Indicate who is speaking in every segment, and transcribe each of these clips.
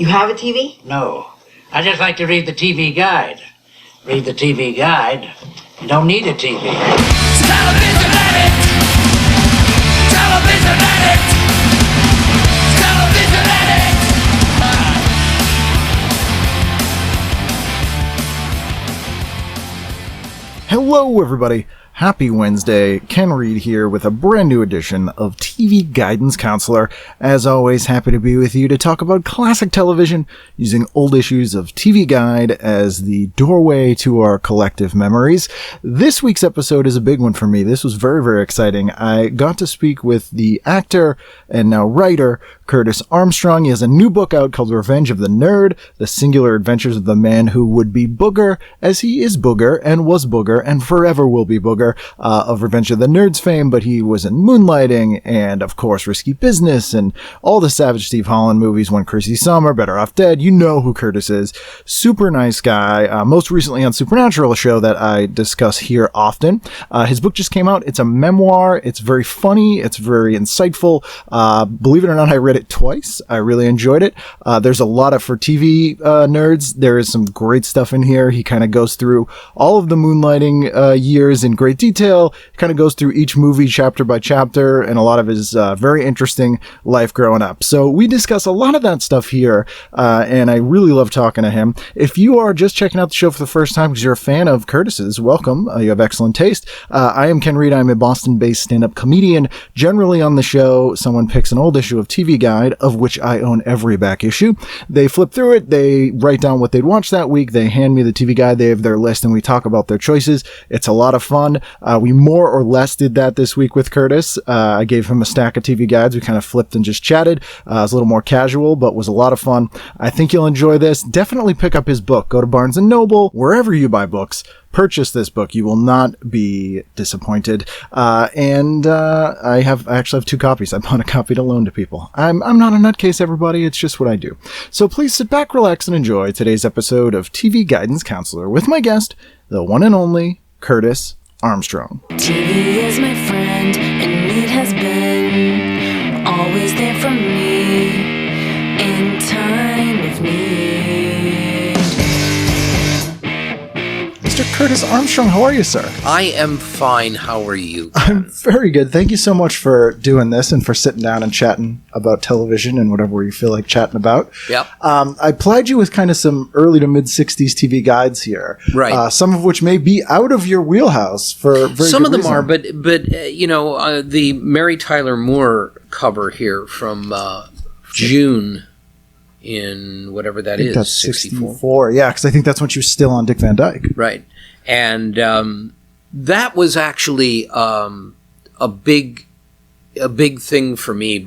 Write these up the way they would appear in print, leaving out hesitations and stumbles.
Speaker 1: You have a TV?
Speaker 2: No. I just like to read the TV guide. Read the TV guide. You don't need a TV.
Speaker 3: Television addict! Television addict! Television addict!
Speaker 4: Hello, everybody. Happy Wednesday. Ken Reed here with a brand new edition of TV Guidance Counselor. As always, happy to be with you to talk about classic television using old issues of TV Guide as the doorway to our collective memories. This week's episode is a big one for me. This was very, very exciting. I got to speak with the actor and now writer Curtis Armstrong. He has a new book out called Revenge of the Nerd, The Singular Adventures of the Man Who Would Be Booger, as he is Booger and was Booger and forever will be Booger, of Revenge of the Nerds fame, but he was in Moonlighting and, of course, Risky Business and all the Savage Steve Holland movies, One Crazy Summer, Better Off Dead. You know who Curtis is. Super nice guy. Most recently on Supernatural, a show that I discuss here often. His book just came out. It's a memoir. It's very funny. It's very insightful. Believe it or not, I read it twice. I really enjoyed it. There's a lot of, for TV nerds, there is some great stuff in here. He kind of goes through all of the Moonlighting years in great detail, kind of goes through each movie chapter by chapter and a lot of his very interesting life growing up. So we discuss a lot of that stuff here, and I really love talking to him. If you are just checking out the show for the first time because you're a fan of Curtis's, welcome. You have excellent taste. I am Ken Reed. I'm a Boston-based stand-up comedian. Generally on the show, someone picks an old issue of TV Guide, of which I own every back issue. They flip through it. They write down what they'd watch that week. They hand me the TV Guide. They have their list, and we talk about their choices. It's a lot of fun. We more or less did that this week with Curtis. I gave him a stack of TV Guides. We kind of flipped and just chatted. It was a little more casual, but was a lot of fun. I think you'll enjoy this. Definitely pick up his book. Go to Barnes & Noble, wherever you buy books. Purchase this book. You will not be disappointed. I actually have 2 copies. I bought a copy to loan to people. I'm not a nutcase, everybody. It's just what I do. So please sit back, relax, and enjoy today's episode of TV Guidance Counselor with my guest, the one and only Curtis Armstrong.
Speaker 5: TV is my friend, and it has been always there for me in time of need.
Speaker 4: Mr. Curtis Armstrong, how are you, sir?
Speaker 6: I am fine. How are you?
Speaker 4: I'm very good. Thank you so much for doing this and for sitting down and chatting about television and whatever you feel like chatting about.
Speaker 6: Yep.
Speaker 4: I plied you with kind of some early to mid 60s TV guides here.
Speaker 6: Right.
Speaker 4: Some of which may be out of your wheelhouse for very
Speaker 6: Some
Speaker 4: good
Speaker 6: of them
Speaker 4: reason.
Speaker 6: are, but you know, the Mary Tyler Moore cover here from June in whatever that is,
Speaker 4: that's
Speaker 6: 64.
Speaker 4: Yeah, because I think that's when she was still on Dick Van Dyke.
Speaker 6: Right. And that was actually a big thing for me.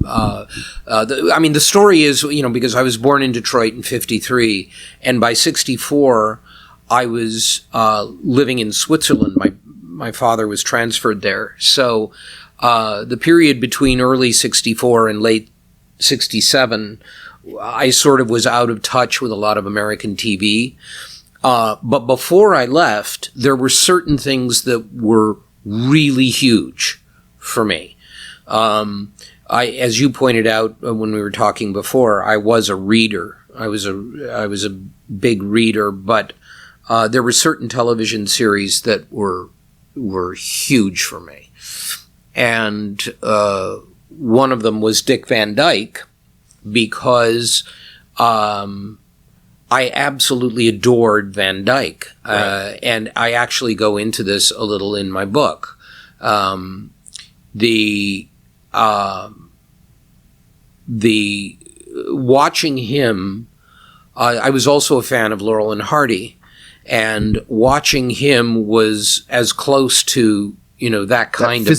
Speaker 6: The story is, you know, because I was born in Detroit in 53, and by 64, I was living in Switzerland. My father was transferred there. So the period between early 64 and late 67, I sort of was out of touch with a lot of American TV. But before I left, there were certain things that were really huge for me. As you pointed out when we were talking before, I was a reader. I was a big reader, but there were certain television series that were huge for me. And one of them was Dick Van Dyke, because I absolutely adored Van Dyke.
Speaker 4: Right.
Speaker 6: And I actually go into this a little in my book. The watching him, I was also a fan of Laurel and Hardy, and watching him was as close to, you know, that kind of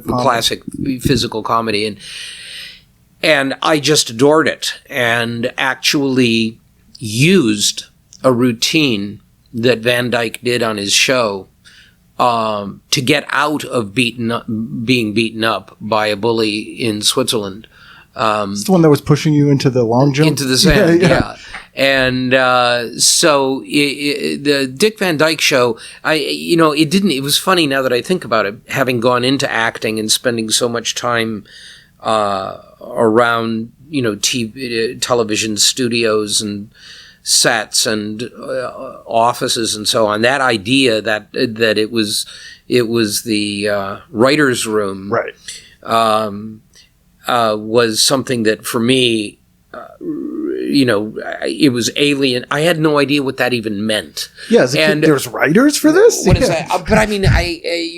Speaker 6: classic physical comedy. And I just adored it, and actually used a routine that Van Dyke did on his show to get out of being beaten up by a bully in Switzerland.
Speaker 4: It's the one that was pushing you into the long jump?
Speaker 6: Into the sand, yeah. And so the Dick Van Dyke Show, it was funny now that I think about it, having gone into acting and spending so much time around television studios and sets and offices and so on. That idea that it was the writer's room,
Speaker 4: Right.
Speaker 6: was something that for me, it was alien. I had no idea what that even meant.
Speaker 4: Yeah, as a kid, there's writers for this?
Speaker 6: What is that? But I mean,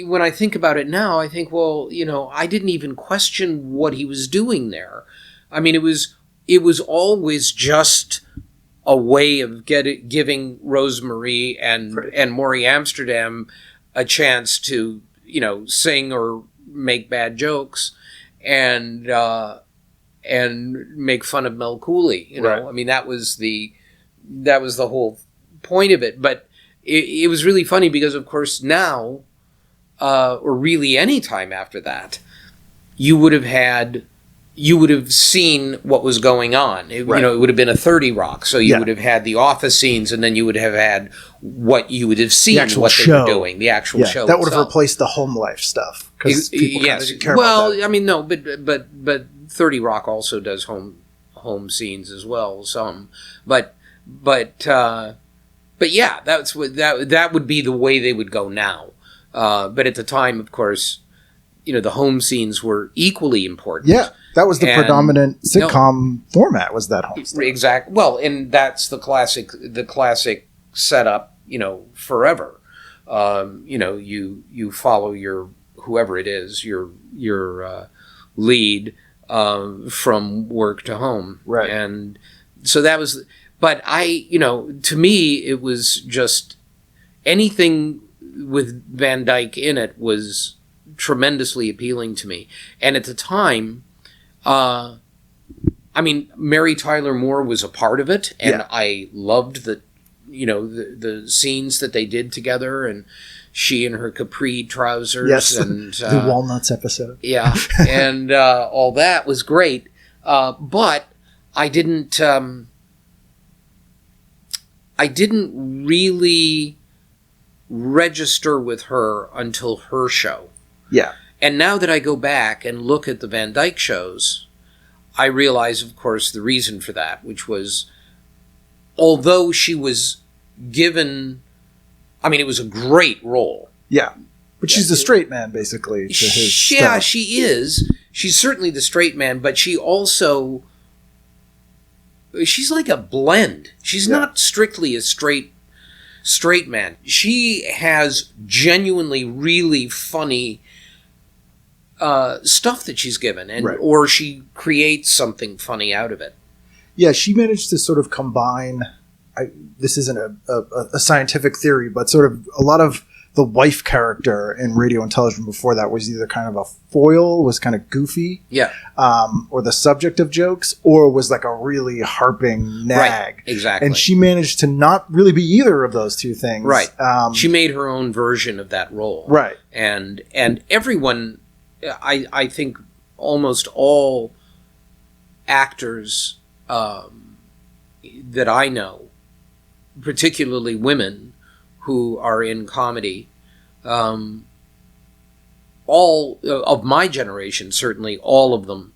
Speaker 6: when I think about it now, I think, well, I didn't even question what he was doing there. I mean, it was always just a way of giving Rosemarie and Maury Amsterdam a chance to, sing or make bad jokes and make fun of Mel Cooley.
Speaker 4: Right.
Speaker 6: I mean, that was the whole point of it. But it was really funny because, of course, now, or really any time after that, you would have seen what was going on. It would have been a 30 Rock. So you would have had the office scenes, and then you would have had what you would have seen,
Speaker 4: The actual
Speaker 6: what
Speaker 4: show.
Speaker 6: they were doing, the actual show.
Speaker 4: That would have
Speaker 6: itself.
Speaker 4: replaced the home life stuff. Because people kind of didn't care
Speaker 6: well,
Speaker 4: about that.
Speaker 6: I mean, no, but 30 Rock also does home scenes as well. Some, but yeah, that's what that would be the way they would go now. But at the time, of course, the home scenes were equally important.
Speaker 4: Yeah, that was the predominant sitcom format, was that home stuff.
Speaker 6: Exactly. Well, and that's the classic setup, forever. You follow your, whoever it is, your lead from work to home.
Speaker 4: Right.
Speaker 6: And so that was, but to me, it was just anything with Van Dyke in it was tremendously appealing to me. And at the time, Mary Tyler Moore was a part of it, and I loved the scenes that they did together, and she in her capri trousers,
Speaker 4: Yes,
Speaker 6: and
Speaker 4: the Walnuts episode.
Speaker 6: Yeah, and all that was great, but I didn't really register with her until her show.
Speaker 4: Yeah.
Speaker 6: And now that I go back and look at the Van Dyke shows, I realize, of course, the reason for that, which was, although she was given, it was a great role.
Speaker 4: Yeah. But she's the straight man, basically, to his
Speaker 6: Yeah,
Speaker 4: stuff.
Speaker 6: she is. She's certainly the straight man, but she's like a blend. She's not strictly a straight man. She has genuinely really funny stuff that she's given, and or she creates something funny out of it.
Speaker 4: Yeah, she managed to sort of combine, this isn't a scientific theory, but sort of a lot of the wife character in radio and television before that was either kind of a foil, was kind of goofy, or the subject of jokes, or was like a really harping nag.
Speaker 6: Right, exactly.
Speaker 4: And she managed to not really be either of those two things.
Speaker 6: Right. She made her own version of that role.
Speaker 4: Right.
Speaker 6: And everyone, I think almost all actors that I know, particularly women who are in comedy, all of my generation, certainly all of them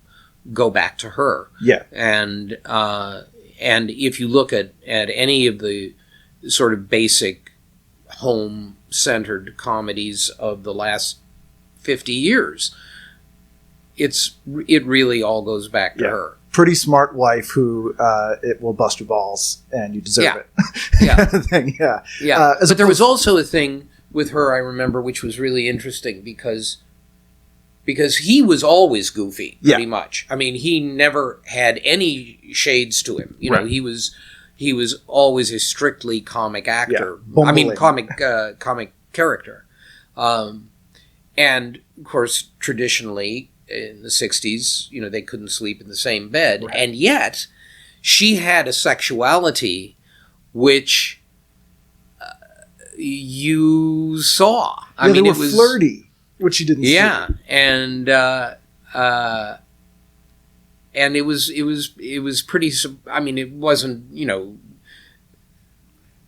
Speaker 6: go back to her.
Speaker 4: Yeah.
Speaker 6: And if you look at any of the sort of basic home-centered comedies of the last 50 years, it really all goes back to her.
Speaker 4: Pretty smart wife who it will bust your balls and you deserve it.
Speaker 6: Yeah.
Speaker 4: thing. Yeah.
Speaker 6: Yeah. But there was also a thing with her, I remember, which was really interesting because he was always goofy, pretty much. I mean, he never had any shades to him. He was always a strictly comic actor.
Speaker 4: Yeah.
Speaker 6: I mean, comic character. And of course, traditionally in the 60s, they couldn't sleep in the same bed. Right. And yet she had a sexuality which you saw. I mean,
Speaker 4: they
Speaker 6: it
Speaker 4: were
Speaker 6: was
Speaker 4: flirty, which you didn't see.
Speaker 6: Yeah. And it was pretty, I mean, it wasn't,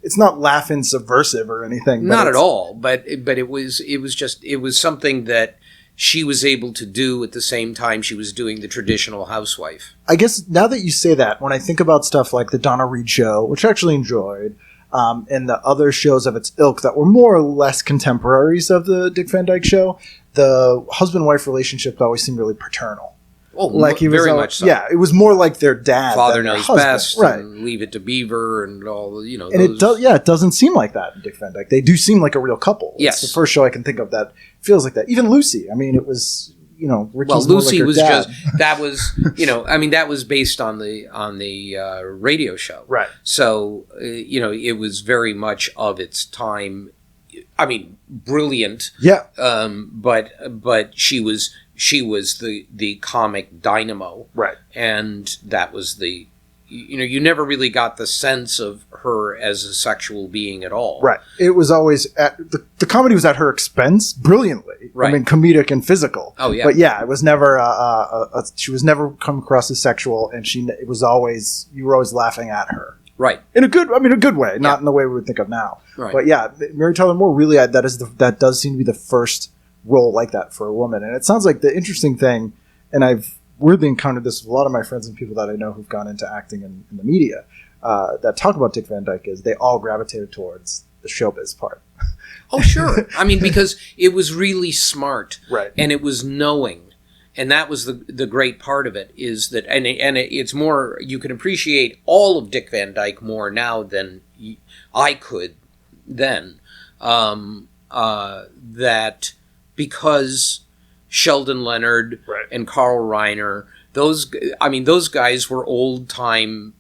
Speaker 4: it's not laughing subversive or anything.
Speaker 6: Not at all, but it was something that she was able to do at the same time she was doing the traditional housewife.
Speaker 4: I guess now that you say that, when I think about stuff like the Donna Reed show, which I actually enjoyed, and the other shows of its ilk that were more or less contemporaries of the Dick Van Dyke Show, the husband-wife relationship always seemed really paternal.
Speaker 6: Oh, like he was very much so.
Speaker 4: Yeah, it was more like their dad.
Speaker 6: Father
Speaker 4: than their
Speaker 6: knows
Speaker 4: husband.
Speaker 6: best.
Speaker 4: Right.
Speaker 6: And Leave It to Beaver and all. And
Speaker 4: those... it doesn't seem like that in Dick Van Dyke. They do seem like a real couple.
Speaker 6: Yes,
Speaker 4: it's the first show I can think of that feels like that. Even Lucy. I mean, it was Ricky's
Speaker 6: Lucy
Speaker 4: more like
Speaker 6: was
Speaker 4: dad.
Speaker 6: that was that was based on the radio show.
Speaker 4: Right.
Speaker 6: So it was very much of its time. I mean, brilliant.
Speaker 4: Yeah.
Speaker 6: But she was the comic dynamo.
Speaker 4: Right.
Speaker 6: And that was the, you never really got the sense of her as a sexual being at all.
Speaker 4: Right. It was always the comedy was at her expense brilliantly.
Speaker 6: Right.
Speaker 4: I mean, comedic and physical.
Speaker 6: Oh yeah.
Speaker 4: But yeah, it was never she was never come across as sexual, and you were always laughing at her.
Speaker 6: Right.
Speaker 4: In a good way, not in the way we would think of now.
Speaker 6: Right.
Speaker 4: But yeah, Mary Tyler Moore really that does seem to be the first role like that for a woman. And it sounds like the interesting thing, and I've weirdly encountered this with a lot of my friends and people that I know who've gone into acting in the media that talk about Dick Van Dyke, is they all gravitated towards the showbiz part.
Speaker 6: Oh, sure. I mean, because it was really smart.
Speaker 4: Right.
Speaker 6: And it was knowing. And that was the great part of it, is that, and it's more, you can appreciate all of Dick Van Dyke more now than I could then. That because Sheldon Leonard and Carl Reiner, those guys were old time,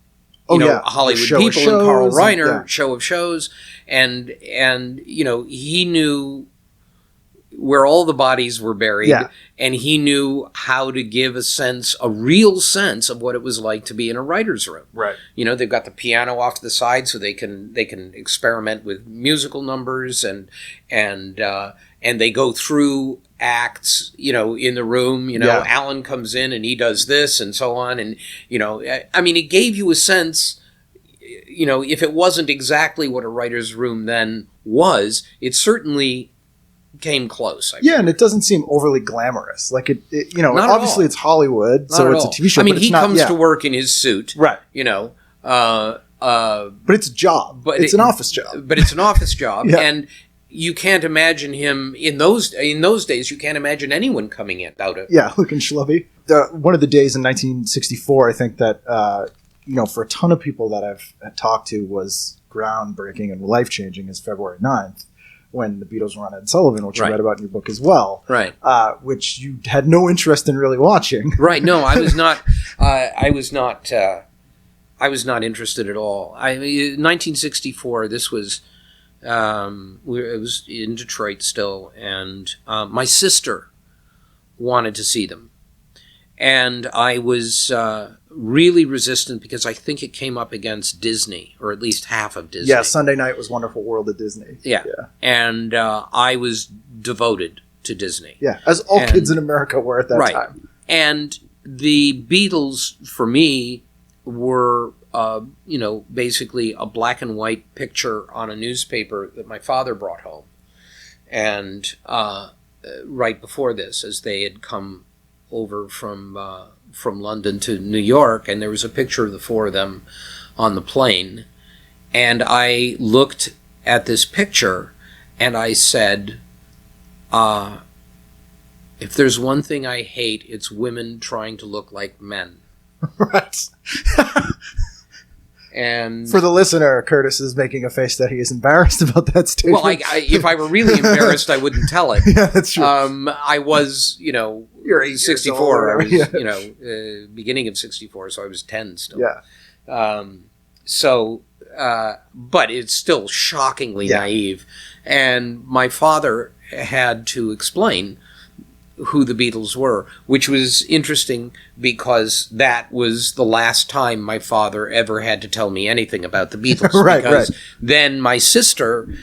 Speaker 6: Hollywood people, and Carl Reiner, Show of Shows, and he knew where all the bodies were buried, and he knew how to give a real sense of what it was like to be in a writer's room.
Speaker 4: Right.
Speaker 6: They've got the piano off to the side so they can experiment with musical numbers, and they go through acts, in the room. Alan comes in and he does this and so on, and I mean, it gave you a sense. If it wasn't exactly what a writer's room then was, it certainly came close.
Speaker 4: And it doesn't seem overly glamorous. Like
Speaker 6: Not
Speaker 4: obviously it's Hollywood, so it's a TV show.
Speaker 6: I mean,
Speaker 4: but
Speaker 6: he comes to work in his suit,
Speaker 4: right?
Speaker 6: But
Speaker 4: it's a job. But it's an office job.
Speaker 6: But it's an office job, and you can't imagine him in those days. You can't imagine anyone coming in out of
Speaker 4: looking schlubby. One of the days in 1964, I think that for a ton of people that I've talked to was groundbreaking and life changing, is February 9th. When the Beatles were on Ed Sullivan, which you read about in your book as well,
Speaker 6: right?
Speaker 4: Which you had no interest in really watching,
Speaker 6: right? No, I was not. I was not interested at all. 1964. This was. It was in Detroit still, and my sister wanted to see them, and I was really resistant because I think it came up against Disney, or at least half of Disney.
Speaker 4: Yeah, Sunday night was Wonderful World at Disney.
Speaker 6: Yeah. And I was devoted to Disney.
Speaker 4: Yeah, as all kids in America were at that time.
Speaker 6: And the Beatles, for me, were, basically a black and white picture on a newspaper that my father brought home. And right before this, as they had come over from London to New York, and there was a picture of the four of them on the plane, and I looked at this picture and I said, if there's one thing I hate, it's women trying to look like men.
Speaker 4: Right.
Speaker 6: And
Speaker 4: for the listener, Curtis is making a face that he is embarrassed about that statement.
Speaker 6: Well, if I were really embarrassed, I wouldn't tell it.
Speaker 4: Yeah, that's true.
Speaker 6: I was,
Speaker 4: you're 8
Speaker 6: 64. I was,
Speaker 4: yeah.
Speaker 6: Beginning of 64, so I was 10 still.
Speaker 4: Yeah.
Speaker 6: But it's still shockingly naive. And my father had to explain who the Beatles were, which was interesting because that was the last time my father ever had to tell me anything about the Beatles. Because then my sister,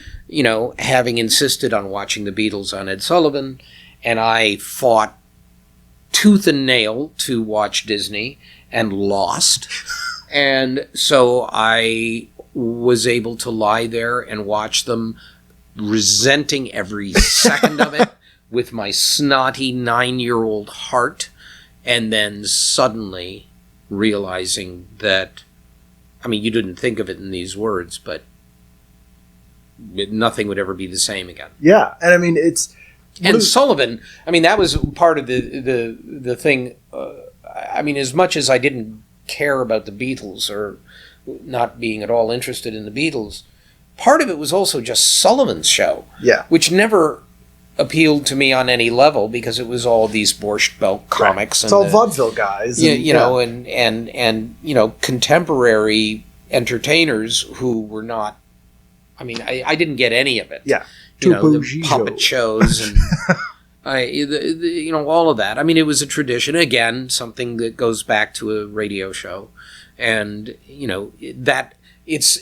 Speaker 6: having insisted on watching the Beatles on Ed Sullivan, and I fought tooth and nail to watch Disney and lost. And so I was able to lie there and watch them, resenting every second of it, with my snotty 9-year-old heart, and then suddenly realizing that, I mean, you didn't think of it in these words, but nothing would ever be the same again.
Speaker 4: Yeah, and I mean, it's...
Speaker 6: And Sullivan, I mean, that was part of the thing. I mean, as much as I didn't care about the Beatles or not being at all interested in the Beatles, part of it was also just Sullivan's show.
Speaker 4: Yeah.
Speaker 6: Which never appealed to me on any level because it was all these Borscht Belt comics.
Speaker 4: Right. It's all vaudeville guys.
Speaker 6: And, you know, and you know, contemporary entertainers who were not, I mean, I didn't get any of it.
Speaker 4: Yeah.
Speaker 6: You know, the puppet shows and you know, all of that. I mean, it was a tradition, again, something that goes back to a radio show, and you know that it's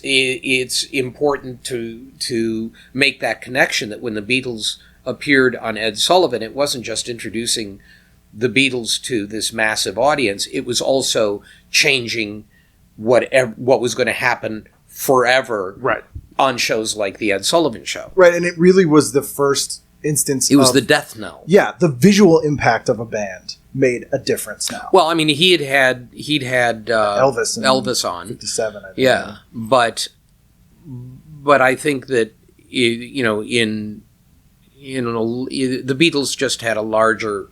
Speaker 6: important to make that connection that when the Beatles appeared on Ed Sullivan, it wasn't just introducing the Beatles to this massive audience; it was also changing what was going to happen forever.
Speaker 4: Right.
Speaker 6: On shows like the Ed Sullivan Show.
Speaker 4: Right, and it really was the first instance
Speaker 6: It was the death knell.
Speaker 4: Yeah, the visual impact of a band made a difference now.
Speaker 6: Well, I mean, he'd had Elvis on.
Speaker 4: 57, I think.
Speaker 6: Yeah, but I think that, you know, the Beatles just had a larger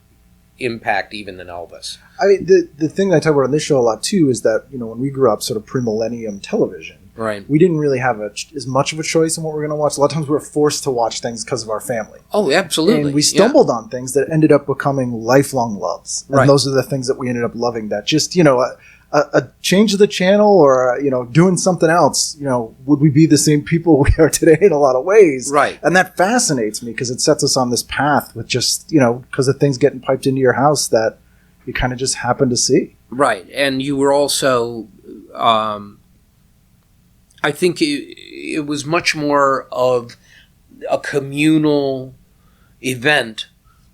Speaker 6: impact even than Elvis.
Speaker 4: I mean, the thing that I talk about on this show a lot, too, is that, you know, when we grew up sort of pre-millennium television,
Speaker 6: right,
Speaker 4: we didn't really have as much of a choice in what we're going to watch. A lot of times we were forced to watch things because of our family.
Speaker 6: Oh, absolutely.
Speaker 4: And we stumbled on things that ended up becoming lifelong loves. And
Speaker 6: right.
Speaker 4: Those are the things that we ended up loving, that just, you know, a change of the channel or, you know, doing something else, you know, would we be the same people we are today in a lot of ways?
Speaker 6: Right.
Speaker 4: And that fascinates me because it sets us on this path with just, you know, because of things getting piped into your house that you kind of just happen to see.
Speaker 6: Right. And you were also... I think it was much more of a communal event.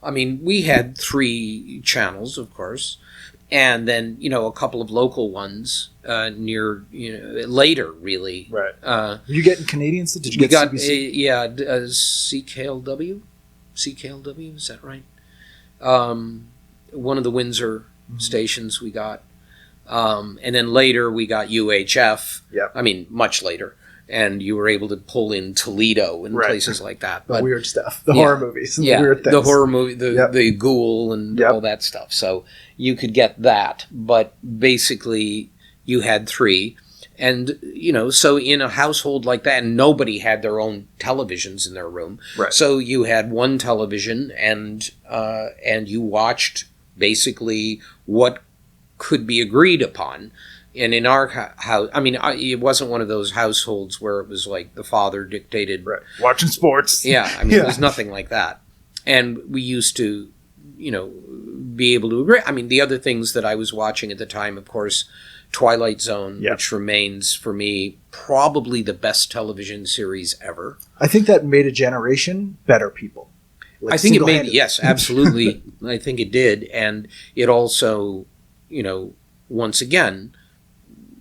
Speaker 6: I mean, we had 3 channels, of course, and then, you know, a couple of local ones near, you know, later, really.
Speaker 4: Right. Were you getting Canadian stuff? Did you get CBC?
Speaker 6: CKLW? CKLW, is that right? One of the Windsor stations we got. And then later we got UHF.
Speaker 4: Yep.
Speaker 6: I mean, much later. And you were able to pull in Toledo and places like that.
Speaker 4: The weird stuff. The horror movies. And the weird things.
Speaker 6: The horror movie, the ghoul and all that stuff. So you could get that. But basically you had 3. And, you know, so in a household like that, and nobody had their own televisions in their room.
Speaker 4: Right.
Speaker 6: So you had one television and you watched basically what could be agreed upon. And in our house, I mean, it wasn't one of those households where it was like the father dictated.
Speaker 4: Right. Watching sports.
Speaker 6: Yeah, I mean, it was nothing like that. And we used to, you know, be able to agree. I mean, the other things that I was watching at the time, of course, Twilight Zone, which remains for me probably the best television series ever.
Speaker 4: I think that made a generation better people.
Speaker 6: I think it made, yes, absolutely. I think it did. And it also... you know, once again,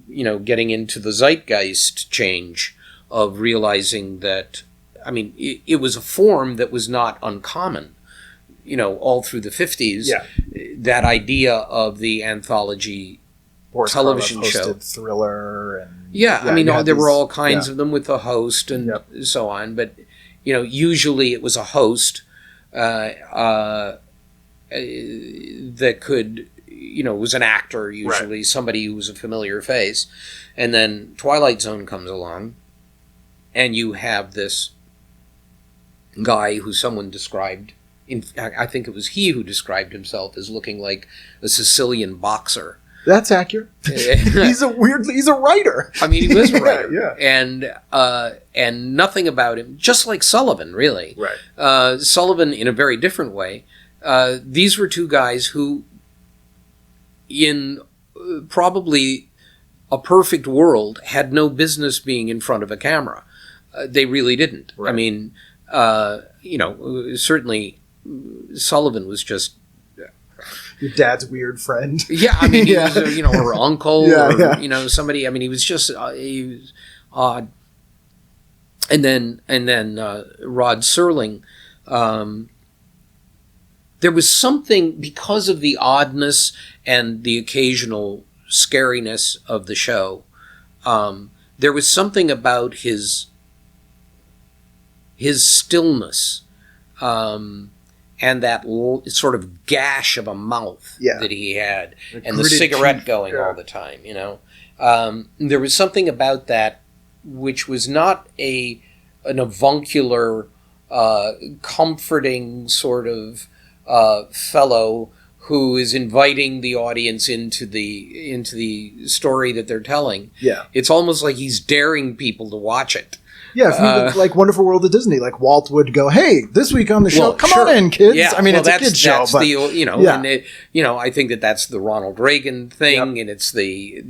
Speaker 6: you know, getting into the zeitgeist change of realizing that, I mean, it was a form that was not uncommon, you know, all through the 50s.
Speaker 4: Yeah.
Speaker 6: That idea of the anthology television show.
Speaker 4: Thriller. And,
Speaker 6: I mean, there were all kinds of them with the host and so on. But, you know, usually it was a host that could... you know, was an actor, usually, somebody who was a familiar face. And then Twilight Zone comes along, and you have this guy who someone described, I think it was he who described himself as looking like a Sicilian boxer.
Speaker 4: That's accurate. He's a writer.
Speaker 6: I mean, he was a writer.
Speaker 4: Yeah.
Speaker 6: And nothing about him, just like Sullivan, really.
Speaker 4: Right.
Speaker 6: Sullivan in a very different way. These were 2 guys who, in probably a perfect world, had no business being in front of a camera. They really didn't. Right. I mean, you know, certainly Sullivan was just...
Speaker 4: your dad's weird friend.
Speaker 6: Yeah, I mean, he was, you know, or uncle, you know, somebody. I mean, he was just, he was odd. And then Rod Serling, there was something, because of the oddness and the occasional scariness of the show, there was something about his stillness, and that sort of gash of a mouth that he had, and the cigarette teeth going all the time, you know. There was something about that which was not an avuncular, comforting sort of fellow who is inviting the audience into the story that they're telling.
Speaker 4: Yeah.
Speaker 6: It's almost like he's daring people to watch it.
Speaker 4: Yeah, if you look like Wonderful World of Disney, like Walt would go, "Hey, this week on the show, come on in, kids."
Speaker 6: Yeah,
Speaker 4: I mean, it's a kid's show, but
Speaker 6: I think that's the Ronald Reagan thing, and it's the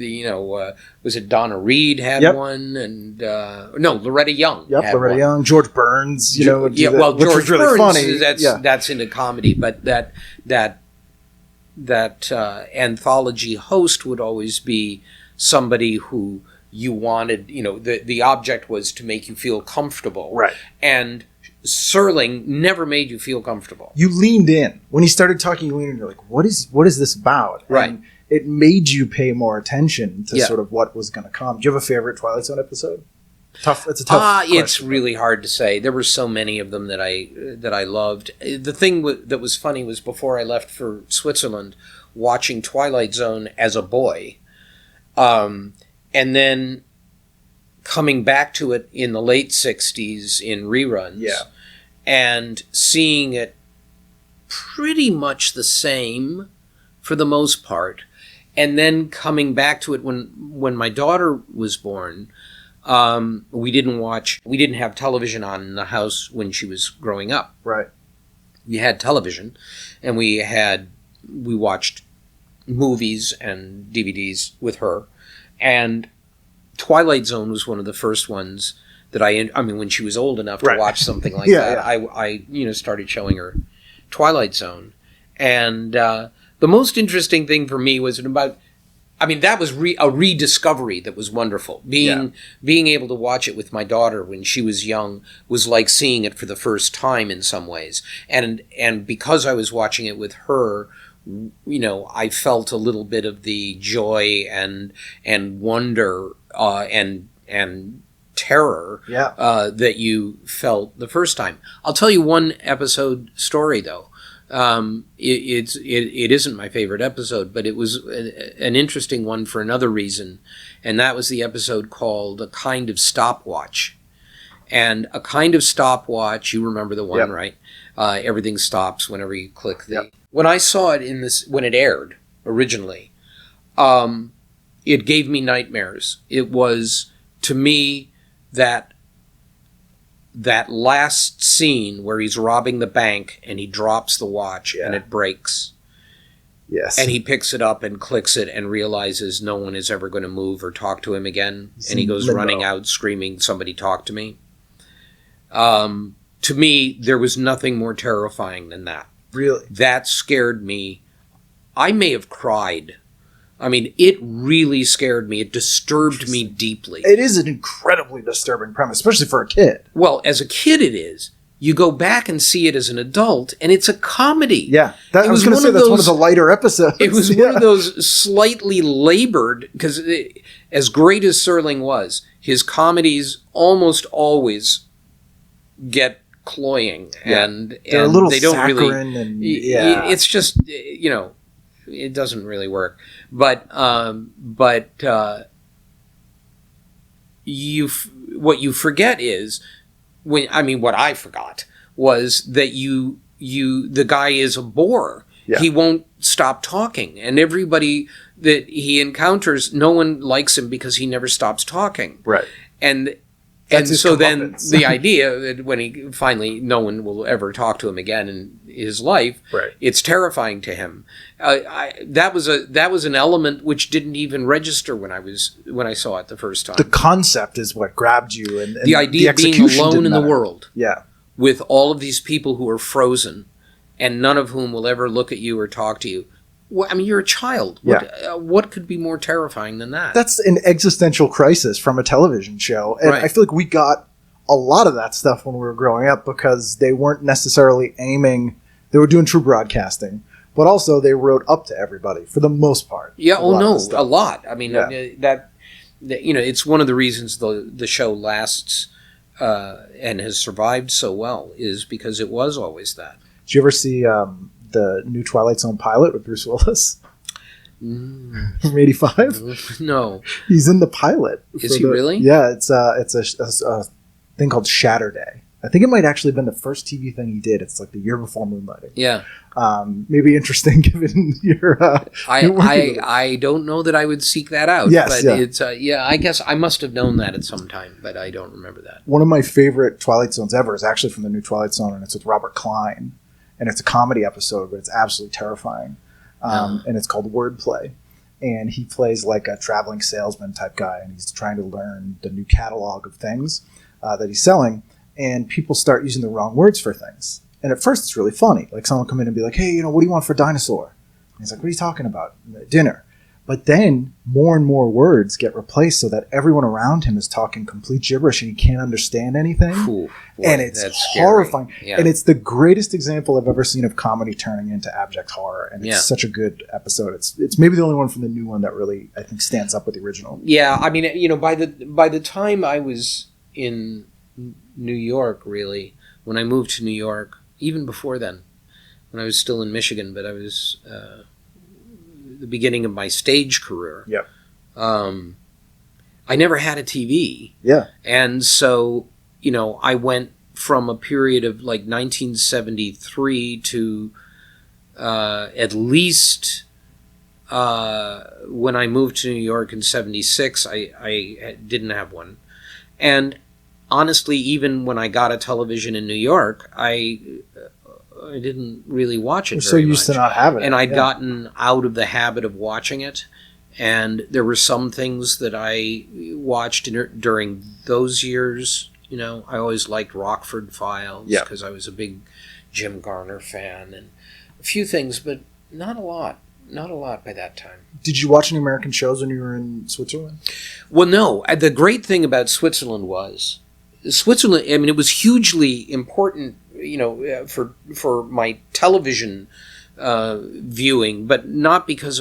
Speaker 6: was it Donna Reed had one, and Loretta Young.
Speaker 4: Yep,
Speaker 6: had
Speaker 4: Loretta
Speaker 6: one.
Speaker 4: Young, George Burns.
Speaker 6: George
Speaker 4: really
Speaker 6: Burns,
Speaker 4: funny.
Speaker 6: That's into comedy, but that anthology host would always be somebody who you wanted, the object was to make you feel comfortable.
Speaker 4: Right.
Speaker 6: And Serling never made you feel comfortable.
Speaker 4: You leaned in. When he started talking, you leaned in. You're like, what is this about?
Speaker 6: Right.
Speaker 4: And it made you pay more attention to sort of what was going to come. Do you have a favorite Twilight Zone episode? Tough. It's a tough question.
Speaker 6: It's really hard to say. There were so many of them that I loved. The thing that was funny was before I left for Switzerland, watching Twilight Zone as a boy, and then coming back to it in the late 60s in reruns, and seeing it pretty much the same for the most part, and then coming back to it when my daughter was born. We didn't have television on in the house when she was growing up.
Speaker 4: Right.
Speaker 6: We had television, and we watched movies and DVDs with her. And Twilight Zone was one of the first ones that when she was old enough to watch something like that, I started showing her Twilight Zone. And the most interesting thing for me was that was a rediscovery that was wonderful. Being able to watch it with my daughter when she was young was like seeing it for the first time in some ways. And because I was watching it with her, I felt a little bit of the joy and wonder and terror that you felt the first time. I'll tell you one episode story though. It isn't my favorite episode, but it was an interesting one for another reason, and that was the episode called "A Kind of Stopwatch." And "A Kind of Stopwatch," you remember the one, right? Everything stops whenever you click the. When I saw it when it aired originally, it gave me nightmares. It was, to me, that last scene where he's robbing the bank and he drops the watch and it breaks.
Speaker 4: Yes.
Speaker 6: And he picks it up and clicks it and realizes no one is ever going to move or talk to him again. And he goes running out screaming, "Somebody talk to me." To me, there was nothing more terrifying than that.
Speaker 4: Really?
Speaker 6: That scared me. I may have cried. I mean, it really scared me. It disturbed me deeply.
Speaker 4: It is an incredibly disturbing premise, especially for a kid.
Speaker 6: Well, as a kid it is. You go back and see it as an adult, and it's a comedy.
Speaker 4: Yeah. I was going to say that's one of the lighter episodes.
Speaker 6: It was one of those slightly labored, because as great as Serling was, his comedies almost always get cloying. And
Speaker 4: they're a little
Speaker 6: they don't
Speaker 4: saccharine
Speaker 6: really... It's just, it doesn't really work. But what you forget is what I forgot was that the guy is a bore. Yeah. He won't stop talking, and everybody that he encounters, no one likes him because he never stops talking.
Speaker 4: Right.
Speaker 6: And so then the idea that when he finally, no one will ever talk to him again in his life, it's terrifying to him. That was an element which didn't even register when I saw it the first time.
Speaker 4: The concept is what grabbed you, and
Speaker 6: the idea of being alone in the world, with all of these people who are frozen, and none of whom will ever look at you or talk to you. I mean, you're a child. What could be more terrifying than that?
Speaker 4: That's an existential crisis from a television show. And I feel like we got a lot of that stuff when we were growing up because they weren't necessarily aiming They were doing true broadcasting, but also they wrote up to everybody for the most part.
Speaker 6: Yeah.
Speaker 4: A lot of the
Speaker 6: A
Speaker 4: stuff.
Speaker 6: lot. I mean,
Speaker 4: Yeah.
Speaker 6: that it's one of the reasons the show lasts and has survived so well is because it was always that.
Speaker 4: Did you ever see the new Twilight Zone pilot with Bruce Willis from '85?
Speaker 6: No.
Speaker 4: He's in the pilot.
Speaker 6: Is he really?
Speaker 4: Yeah, it's a thing called Shatter Day. I think it might actually have been the first TV thing he did. It's like the year before Moonlighting.
Speaker 6: Yeah.
Speaker 4: Maybe interesting given your.
Speaker 6: I don't know that I would seek that out.
Speaker 4: Yes,
Speaker 6: but
Speaker 4: yeah.
Speaker 6: it's I guess I must have known that at some time, but I don't remember that.
Speaker 4: One of my favorite Twilight Zones ever is actually from the new Twilight Zone, and it's with Robert Klein, and it's a comedy episode, but it's absolutely terrifying, and it's called Wordplay, and he plays like a traveling salesman type guy, and he's trying to learn the new catalog of things that he's selling, and people start using the wrong words for things. And at first it's really funny. Like someone will come in and be like, hey, what do you want for dinosaur? And he's like, what are you talking about? Dinner. But then more and more words get replaced so that everyone around him is talking complete gibberish and he can't understand anything.
Speaker 6: Cool. Boy,
Speaker 4: And it's
Speaker 6: that's scary.
Speaker 4: horrifying.
Speaker 6: Yeah.
Speaker 4: And it's the greatest example I've ever seen of comedy turning into abject horror. And it's
Speaker 6: Yeah.
Speaker 4: such a good episode. It's maybe the only one from the new one that really, I think, stands up with the original.
Speaker 6: Yeah, I mean, by the time I was in New York, really, when I moved to New York, even before then, when I was still in Michigan, but I was the beginning of my stage career.
Speaker 4: Yep.
Speaker 6: I never had a TV.
Speaker 4: Yeah.
Speaker 6: And so, I went from a period of like 1973 to at least when I moved to New York in 76, I didn't have one. And honestly, even when I got a television in New York, I didn't really watch it
Speaker 4: You're
Speaker 6: very
Speaker 4: so used
Speaker 6: much.
Speaker 4: to not having it.
Speaker 6: And I'd
Speaker 4: Yeah.
Speaker 6: gotten out of the habit of watching it. And there were some things that I watched during those years. I always liked Rockford Files
Speaker 4: Yeah.
Speaker 6: because I was a big Jim Garner fan, and a few things, but not a lot. Not a lot by that time.
Speaker 4: Did you watch any American shows when you were in Switzerland?
Speaker 6: Well, no. The great thing about Switzerland, I mean, it was hugely important, for my television viewing, but not because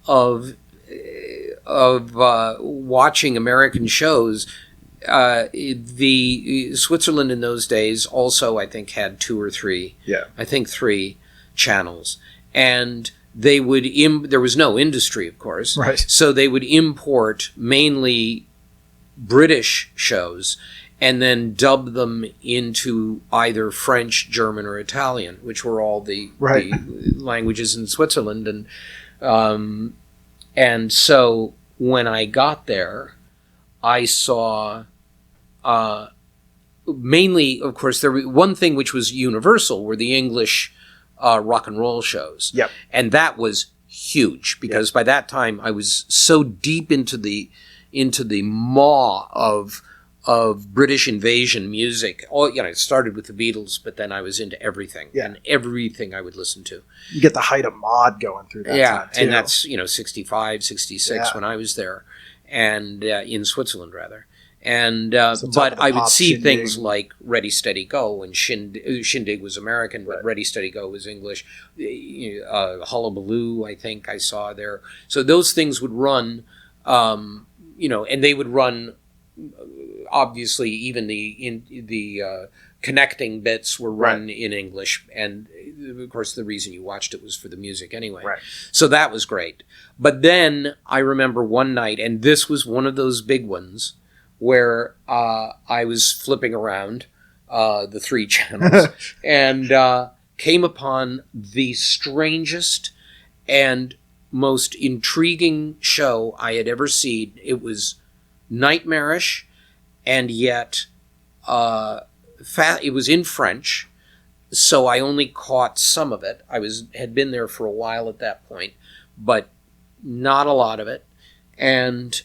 Speaker 6: of watching American shows. The Switzerland in those days also, I think, had 2 or 3.
Speaker 4: Yeah.
Speaker 6: I think 3 channels, and they would there was no industry, of course,
Speaker 4: Right.
Speaker 6: so they would import mainly British shows and then dub them into either French, German, or Italian, which were all the languages in Switzerland. And so when I got there, I saw mainly, of course, there was one thing which was universal were the English rock and roll shows.
Speaker 4: Yep.
Speaker 6: And that was huge because by that time I was so deep into the maw of British invasion music. It started with the Beatles, but then I was into everything and everything I would listen to.
Speaker 4: You get the height of mod going through that time, too.
Speaker 6: And that's 65, 66
Speaker 4: Yeah.
Speaker 6: when I was there, and in Switzerland rather. And
Speaker 4: So
Speaker 6: but I would
Speaker 4: pop,
Speaker 6: see
Speaker 4: Shindig.
Speaker 6: things like Ready Steady Go, and Shindig was American, but Ready Steady Go was English. Hullabaloo, I think I saw there. So those things would run, and they would run. Obviously, even the connecting bits were run in English, and of course, the reason you watched it was for the music anyway.
Speaker 4: Right.
Speaker 6: So that was great. But then I remember one night, and this was one of those big ones, where I was flipping around the 3 channels and came upon the strangest and most intriguing show I had ever seen. It was nightmarish, and yet it was in French, so I only caught some of it. I had been there for a while at that point, but not a lot of it. And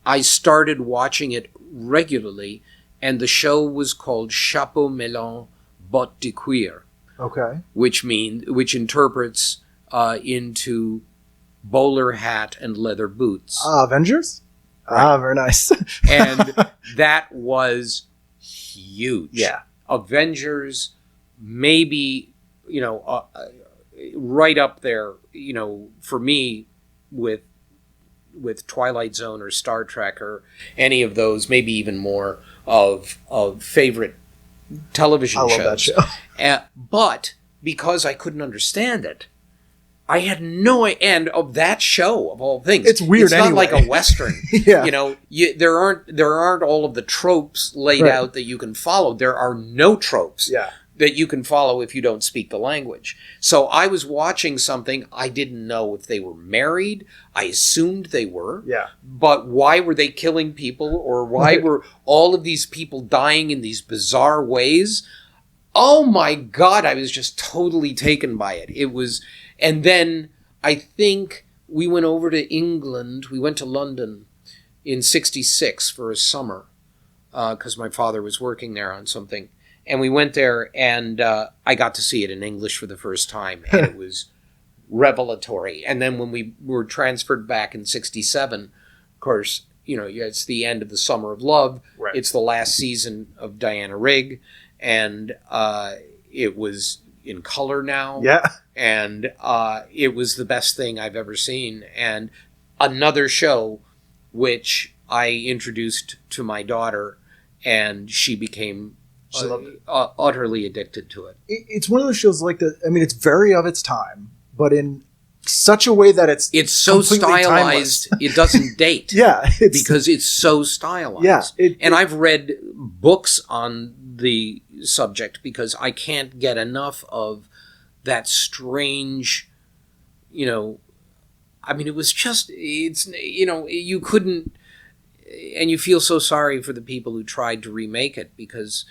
Speaker 6: I started watching it regularly, and the show was called Chapeau Melon Bottes de Cuir,
Speaker 4: Okay.
Speaker 6: which interprets into bowler hat and leather boots.
Speaker 4: Avengers? Ah, very nice.
Speaker 6: And that was huge.
Speaker 4: Yeah.
Speaker 6: Avengers, maybe, right up there, for me with Twilight Zone or Star Trek or any of those, maybe even more of favorite television shows.
Speaker 4: I love that show.
Speaker 6: But because I couldn't understand it, I had no end of that show of all things.
Speaker 4: It's weird.
Speaker 6: It's not
Speaker 4: anyway.
Speaker 6: like a Western.
Speaker 4: Yeah.
Speaker 6: There aren't all of the tropes laid
Speaker 4: Right.
Speaker 6: out that you can follow. There are no tropes.
Speaker 4: Yeah.
Speaker 6: That you can follow if you don't speak the language. So I was watching something. I didn't know if they were married. I assumed they were.
Speaker 4: Yeah.
Speaker 6: But why were they killing people, or why were all of these people dying in these bizarre ways? Oh my God, I was just totally taken by it. It was, and then I think we went over to England. We went to London in '66 for a summer because my father was working there on something. And we went there, and I got to see it in English for the first time, and it was revelatory. And then when we were transferred back in '67, of course, it's the end of the Summer of Love.
Speaker 4: Right.
Speaker 6: It's the last season of Diana Rigg, and it was in color now.
Speaker 4: Yeah.
Speaker 6: And it was the best thing I've ever seen. And another show which I introduced to my daughter, and she became utterly addicted to it.
Speaker 4: It's one of those shows like that. I mean, it's very of its time, but in such a way that it's
Speaker 6: so
Speaker 4: completely
Speaker 6: stylized, it doesn't date.
Speaker 4: Yeah.
Speaker 6: Because it's so stylized.
Speaker 4: Yeah.
Speaker 6: And I've read books on the subject because I can't get enough of that strange, I mean, it was just, you couldn't, and you feel so sorry for the people who tried to remake it because,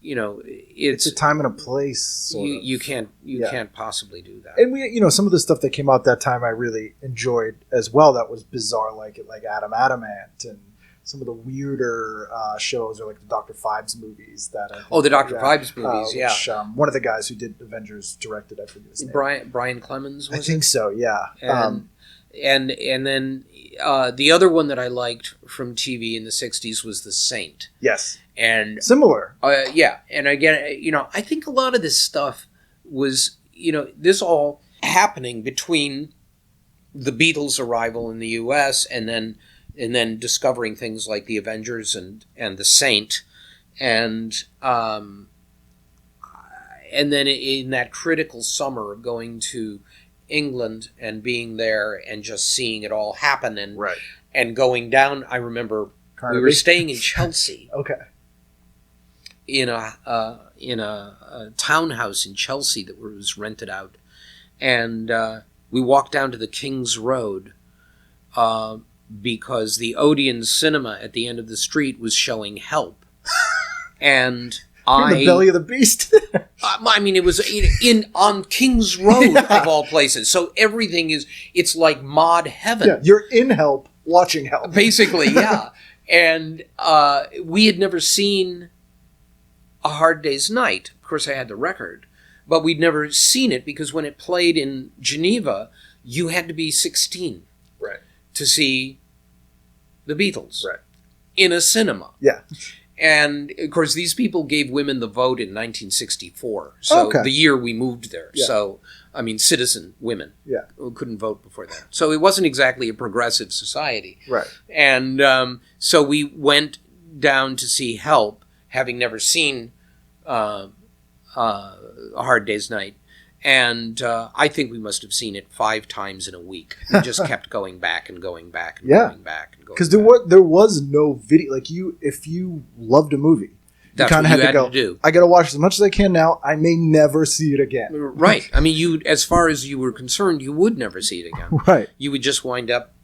Speaker 6: it's
Speaker 4: a time and a place. Sort of.
Speaker 6: You can't possibly do that.
Speaker 4: And we, some of the stuff that came out that time I really enjoyed as well. That was bizarre, like Adam Adamant and some of the weirder shows, or like the Dr. Phibes movies.
Speaker 6: The Dr. Phibes movies, yeah.
Speaker 4: Which, one of the guys who did Avengers directed, I forget his name.
Speaker 6: Brian Clemens, was
Speaker 4: I think so, yeah.
Speaker 6: And then the other one that I liked from TV in the '60s was The Saint.
Speaker 4: Yes.
Speaker 6: And
Speaker 4: similar.
Speaker 6: Yeah. And again, I think a lot of this stuff was, this all happening between the Beatles' arrival in the U.S. and then discovering things like the Avengers and The Saint. And then in that critical summer of going to England and being there and just seeing it all happen and going down. I remember we were staying in Chelsea.
Speaker 4: Okay.
Speaker 6: In a townhouse in Chelsea that was rented out, and we walked down to the King's Road because the Odeon Cinema at the end of the street was showing Help, and
Speaker 4: in the belly of the beast.
Speaker 6: I mean, it was on King's Road of all places. So everything it's like mod heaven.
Speaker 4: Yeah, you're in Help, watching Help.
Speaker 6: Basically, yeah. And we had never seen A Hard Day's Night. Of course, I had the record. But we'd never seen it because when it played in Geneva, you had to be 16 to see the Beatles in a cinema.
Speaker 4: Yeah.
Speaker 6: And, of course, these people gave women the vote in 1964. So the year we moved there.
Speaker 4: Yeah.
Speaker 6: So, I mean, citizen women who couldn't vote before that. So it wasn't exactly a progressive society.
Speaker 4: Right.
Speaker 6: And so we went down to see Help, having never seen A Hard Day's Night. And I think we must have seen it 5 times in a week. We just kept going back and going back and going back and going.
Speaker 4: Because there was no video. Like if you loved a movie,
Speaker 6: that's
Speaker 4: you kind
Speaker 6: what
Speaker 4: of
Speaker 6: you
Speaker 4: had to go.
Speaker 6: Do.
Speaker 4: I got to watch as much as I can now. I may never see it again.
Speaker 6: Right. I mean, you, as far as you were concerned, you would never see it again.
Speaker 4: Right.
Speaker 6: You would just wind up,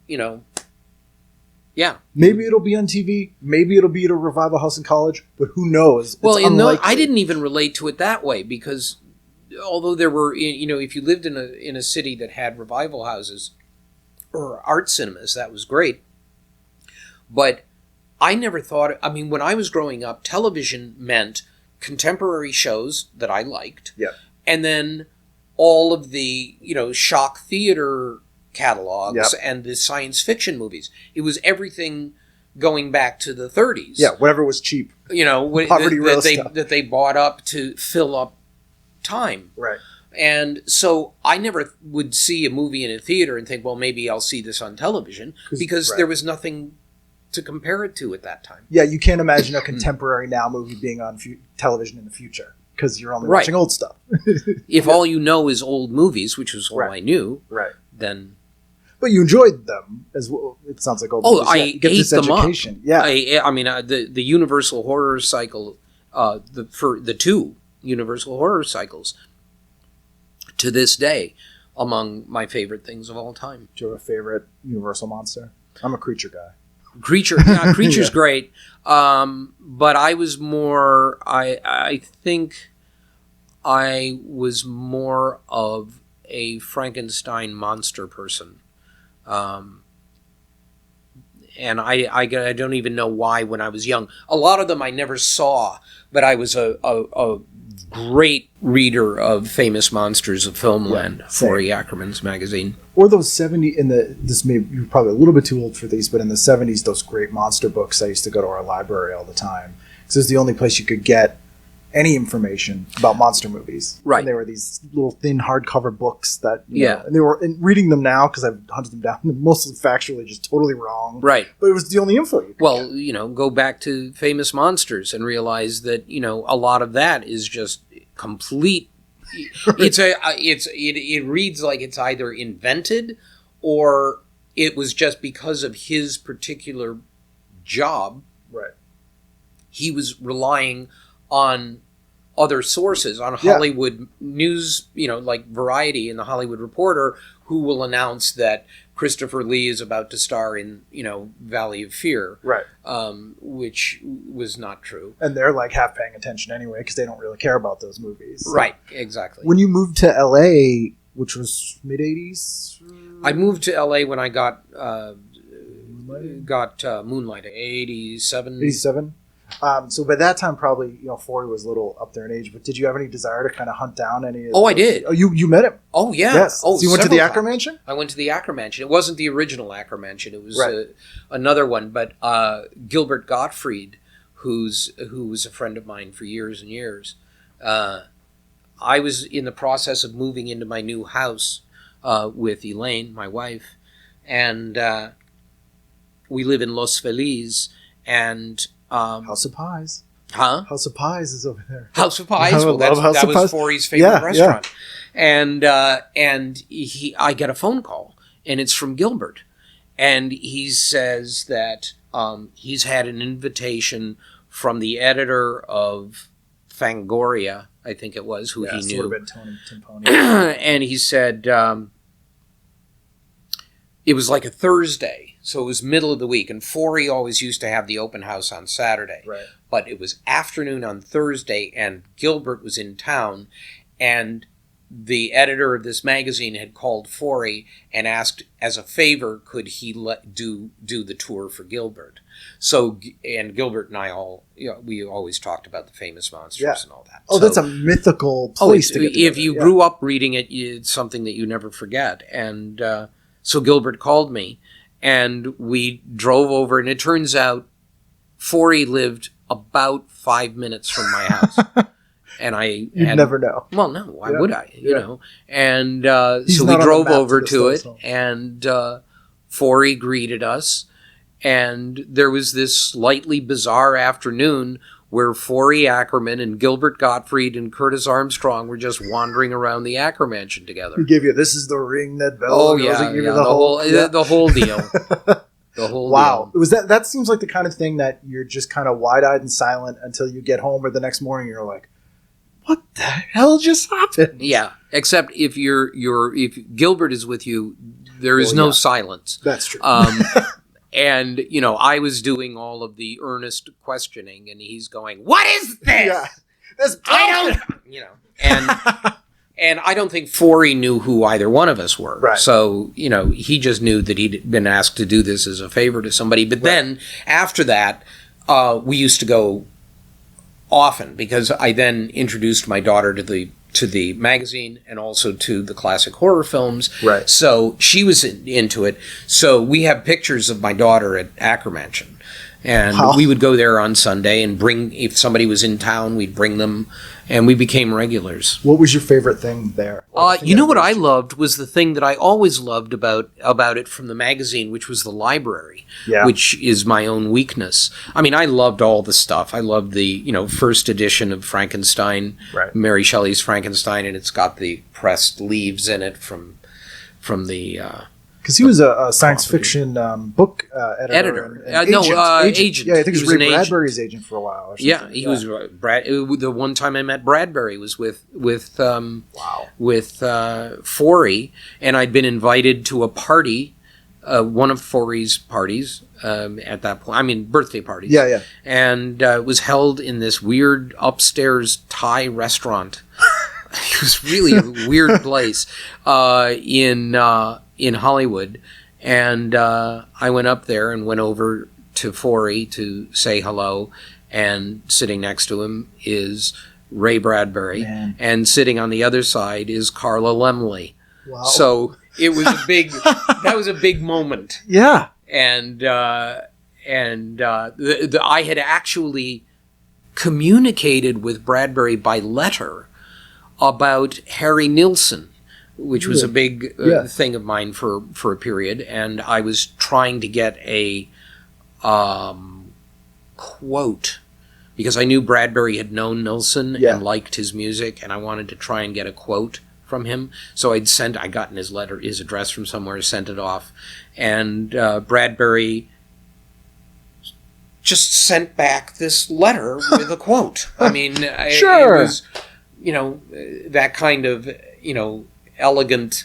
Speaker 6: Yeah.
Speaker 4: Maybe it'll be on TV. Maybe it'll be at a revival house in college. But who knows?
Speaker 6: Well, I didn't even relate to it that way because although there were, if you lived in a city that had revival houses or art cinemas, that was great. But I never thought, when I was growing up, television meant contemporary shows that I liked.
Speaker 4: Yeah.
Speaker 6: And then all of the, shock theater catalogs and the science fiction movies. It was everything going back to the 30s.
Speaker 4: Yeah, whatever was cheap.
Speaker 6: Poverty
Speaker 4: stuff
Speaker 6: that they bought up to fill up time.
Speaker 4: Right.
Speaker 6: And so I never would see a movie in a theater and think, well, maybe I'll see this on television, because there was nothing to compare it to at that time.
Speaker 4: Yeah, you can't imagine a contemporary now movie being on television in the future because you're only watching old stuff.
Speaker 6: If all you know is old movies, which was all I knew, then...
Speaker 4: But you enjoyed them as well. It sounds like old movies.
Speaker 6: I
Speaker 4: you get
Speaker 6: ate
Speaker 4: this
Speaker 6: them
Speaker 4: education.
Speaker 6: up.
Speaker 4: Yeah.
Speaker 6: I mean, the Universal horror cycle, for the two Universal horror cycles, to this day, among my favorite things of all time.
Speaker 4: Do you have a favorite Universal monster? I'm a creature guy.
Speaker 6: Creature's great. But I was more, I think I was more of a Frankenstein monster person. And I don't even know why when I was young. A lot of them I never saw, but I was a great reader of Famous Monsters of Filmland, Forrest Ackerman's magazine.
Speaker 4: Or those 70s, you're probably a little bit too old for these, but in the 70s, those great monster books, I used to go to our library all the time. Because it was the only place you could get any information about monster movies.
Speaker 6: Right.
Speaker 4: And they were these little thin hardcover books that, you know, and they were, and reading them now, because I've hunted them down, they're mostly factually just totally wrong.
Speaker 6: Right.
Speaker 4: But it was the only info you could get.
Speaker 6: You know, go back to Famous Monsters and realize that, you know, a lot of that is just complete. It reads like it's either invented or it was just because of his particular job.
Speaker 4: Right.
Speaker 6: He was relying on other sources, on Hollywood news, you know, like Variety and the Hollywood Reporter, who will announce that Christopher Lee is about to star in, you know, Valley of Fear.
Speaker 4: Right.
Speaker 6: Which was not true.
Speaker 4: And they're like half paying attention anyway, because they don't really care about those movies. So.
Speaker 6: Right, exactly.
Speaker 4: When you moved to LA, which was mid-80s?
Speaker 6: I moved to LA when I got Moonlighting, 87.
Speaker 4: 87? So by that time, probably, you know, Forrest was a little up there in age, but did you have any desire to kind of hunt down any of
Speaker 6: I did.
Speaker 4: Oh, you met him?
Speaker 6: Oh, yeah.
Speaker 4: Yes.
Speaker 6: Oh,
Speaker 4: so you went to the
Speaker 6: several
Speaker 4: Ackerman
Speaker 6: times.
Speaker 4: Mansion?
Speaker 6: I went to the Ackerman Mansion. It wasn't the original Ackerman Mansion. It was another one, but Gilbert Gottfried, who was a friend of mine for years and years, I was in the process of moving into my new house with Elaine, my wife, and we live in Los Feliz, and...
Speaker 4: House of Pies.
Speaker 6: Huh?
Speaker 4: House of Pies is over there.
Speaker 6: House of Pies.
Speaker 4: I
Speaker 6: Well,
Speaker 4: love House
Speaker 6: that
Speaker 4: of
Speaker 6: was
Speaker 4: Pies.
Speaker 6: Forrest's favorite restaurant.
Speaker 4: Yeah.
Speaker 6: And I get a phone call, and it's from Gilbert, and he says that he's had an invitation from the editor of Fangoria, I think it was, who he knew.
Speaker 4: Would have been Tony Timponi.
Speaker 6: And he said it was like a Thursday. So it was middle of the week, and Forrest always used to have the open house on Saturday.
Speaker 4: Right.
Speaker 6: But it was afternoon on Thursday, and Gilbert was in town, and the editor of this magazine had called Forrest and asked, as a favor, could he do the tour for Gilbert? So, and Gilbert and I we always talked about the Famous Monsters and all that.
Speaker 4: Oh, so, that's a mythical place to get together.
Speaker 6: If you grew up reading it, it's something that you never forget. And so Gilbert called me, and we drove over, and it turns out Forrest lived about 5 minutes from my house. And You'd
Speaker 4: never know.
Speaker 6: Well, no, why would I? You know? And so we
Speaker 4: not on
Speaker 6: drove
Speaker 4: the map
Speaker 6: over
Speaker 4: to
Speaker 6: to it,
Speaker 4: home.
Speaker 6: and Forrest greeted us. And there was this slightly bizarre afternoon where Forrest Ackerman and Gilbert Gottfried and Curtis Armstrong were just wandering around the Ackerman Mansion together.
Speaker 4: He gave you, this is the ring that Bella
Speaker 6: Oh,
Speaker 4: knows.
Speaker 6: yeah,
Speaker 4: He gave you
Speaker 6: the whole deal. The whole
Speaker 4: wow.
Speaker 6: deal.
Speaker 4: Was that seems like the kind of thing that you're just kind of wide-eyed and silent until you get home, or the next morning you're like, what the hell just happened?
Speaker 6: Yeah, except if if Gilbert is with you, there is no silence.
Speaker 4: That's true.
Speaker 6: And, you know, I was doing all of the earnest questioning, and he's going, "What is this?"
Speaker 4: Yeah. That's
Speaker 6: I don't, you know, and I don't think Forrest knew who either one of us were.
Speaker 4: Right.
Speaker 6: So, you know, he just knew that he'd been asked to do this as a favor to somebody. But then after that, we used to go often, because I then introduced my daughter to the magazine and also to the classic horror films.
Speaker 4: Right.
Speaker 6: So she was into it. So we have pictures of my daughter at Ackerman Mansion. And
Speaker 4: Wow.
Speaker 6: we would go there on Sunday and if somebody was in town, we'd bring them, and we became regulars.
Speaker 4: What was your favorite thing there?
Speaker 6: You know what I loved was the thing that I always loved about it from the magazine, which was the library, which is my own weakness. I mean, I loved all the stuff. I loved the first edition of Frankenstein, Mary Shelley's Frankenstein, and it's got the pressed leaves in it from the.
Speaker 4: Because he was a science fiction book editor.
Speaker 6: Agent.
Speaker 4: Yeah, I think he was Ray
Speaker 6: an
Speaker 4: Bradbury's agent for a while. Or
Speaker 6: yeah, he was the one time I met Bradbury was with Forey, and I'd been invited to a party, one of Forey's parties at that point. I mean, birthday parties.
Speaker 4: Yeah.
Speaker 6: And it was held in this weird upstairs Thai restaurant. It was really a weird place in Hollywood, and I went up there and went over to Forey to say hello, and sitting next to him is Ray Bradbury, and sitting on the other side is Carla Laemmle.
Speaker 4: Wow.
Speaker 6: So it was that was a big moment.
Speaker 4: Yeah.
Speaker 6: And I had actually communicated with Bradbury by letter about Harry Nilsson, which was a big thing of mine for a period, and I was trying to get a quote, because I knew Bradbury had known Nilsson and liked his music, and I wanted to try and get a quote from him. So I got in his letter, his address from somewhere, sent it off, and Bradbury just sent back this letter with a quote. I mean,
Speaker 4: sure.
Speaker 6: It was, that kind of, elegant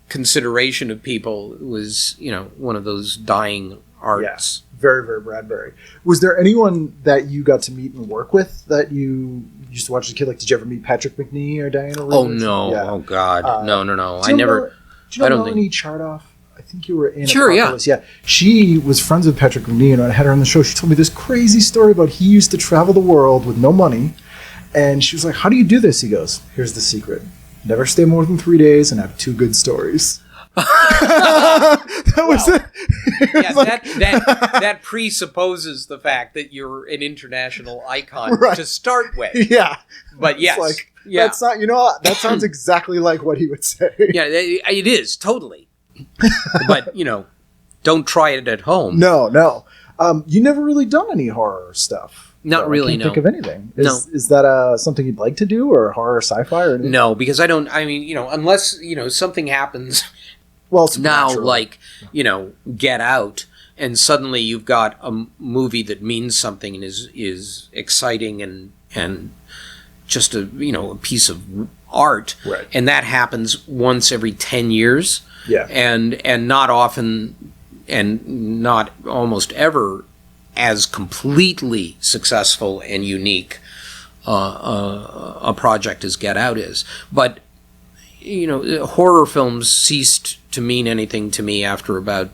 Speaker 6: consideration of people was, one of those dying arts.
Speaker 4: Yeah. Very, very Bradbury. Was there anyone that you got to meet and work with that you used to watch as a kid? Like, did you ever meet Patrick McNee or Diana Ross?
Speaker 6: Oh, no. Yeah. Oh, God. No. I never...
Speaker 4: Do you know Melanie Chardoff? I think you were in
Speaker 6: Sure,
Speaker 4: Apocalypse. Yeah. She was friends with Patrick McNee, and I had her on the show. She told me this crazy story about he used to travel the world with no money, and she was like, how do you do this? He goes, here's the secret. Never stay more than 3 days and have 2 good stories. That was it.
Speaker 6: That presupposes the fact that you're an international icon to start with.
Speaker 4: Yeah.
Speaker 6: But yes.
Speaker 4: That's not, that sounds exactly like what he would say.
Speaker 6: Yeah, it is, totally. But, don't try it at home.
Speaker 4: No. You never really done any horror stuff.
Speaker 6: Not really,
Speaker 4: I can't think of anything. Is that something you'd like to do, or horror sci-fi? Or anything?
Speaker 6: No, because unless, something happens now, like, Get Out, and suddenly you've got a movie that means something and is exciting and just a piece of art.
Speaker 4: Right.
Speaker 6: And that happens once every 10 years.
Speaker 4: Yeah.
Speaker 6: And not often, and not almost ever as completely successful and unique a project as Get Out is. But, horror films ceased to mean anything to me after about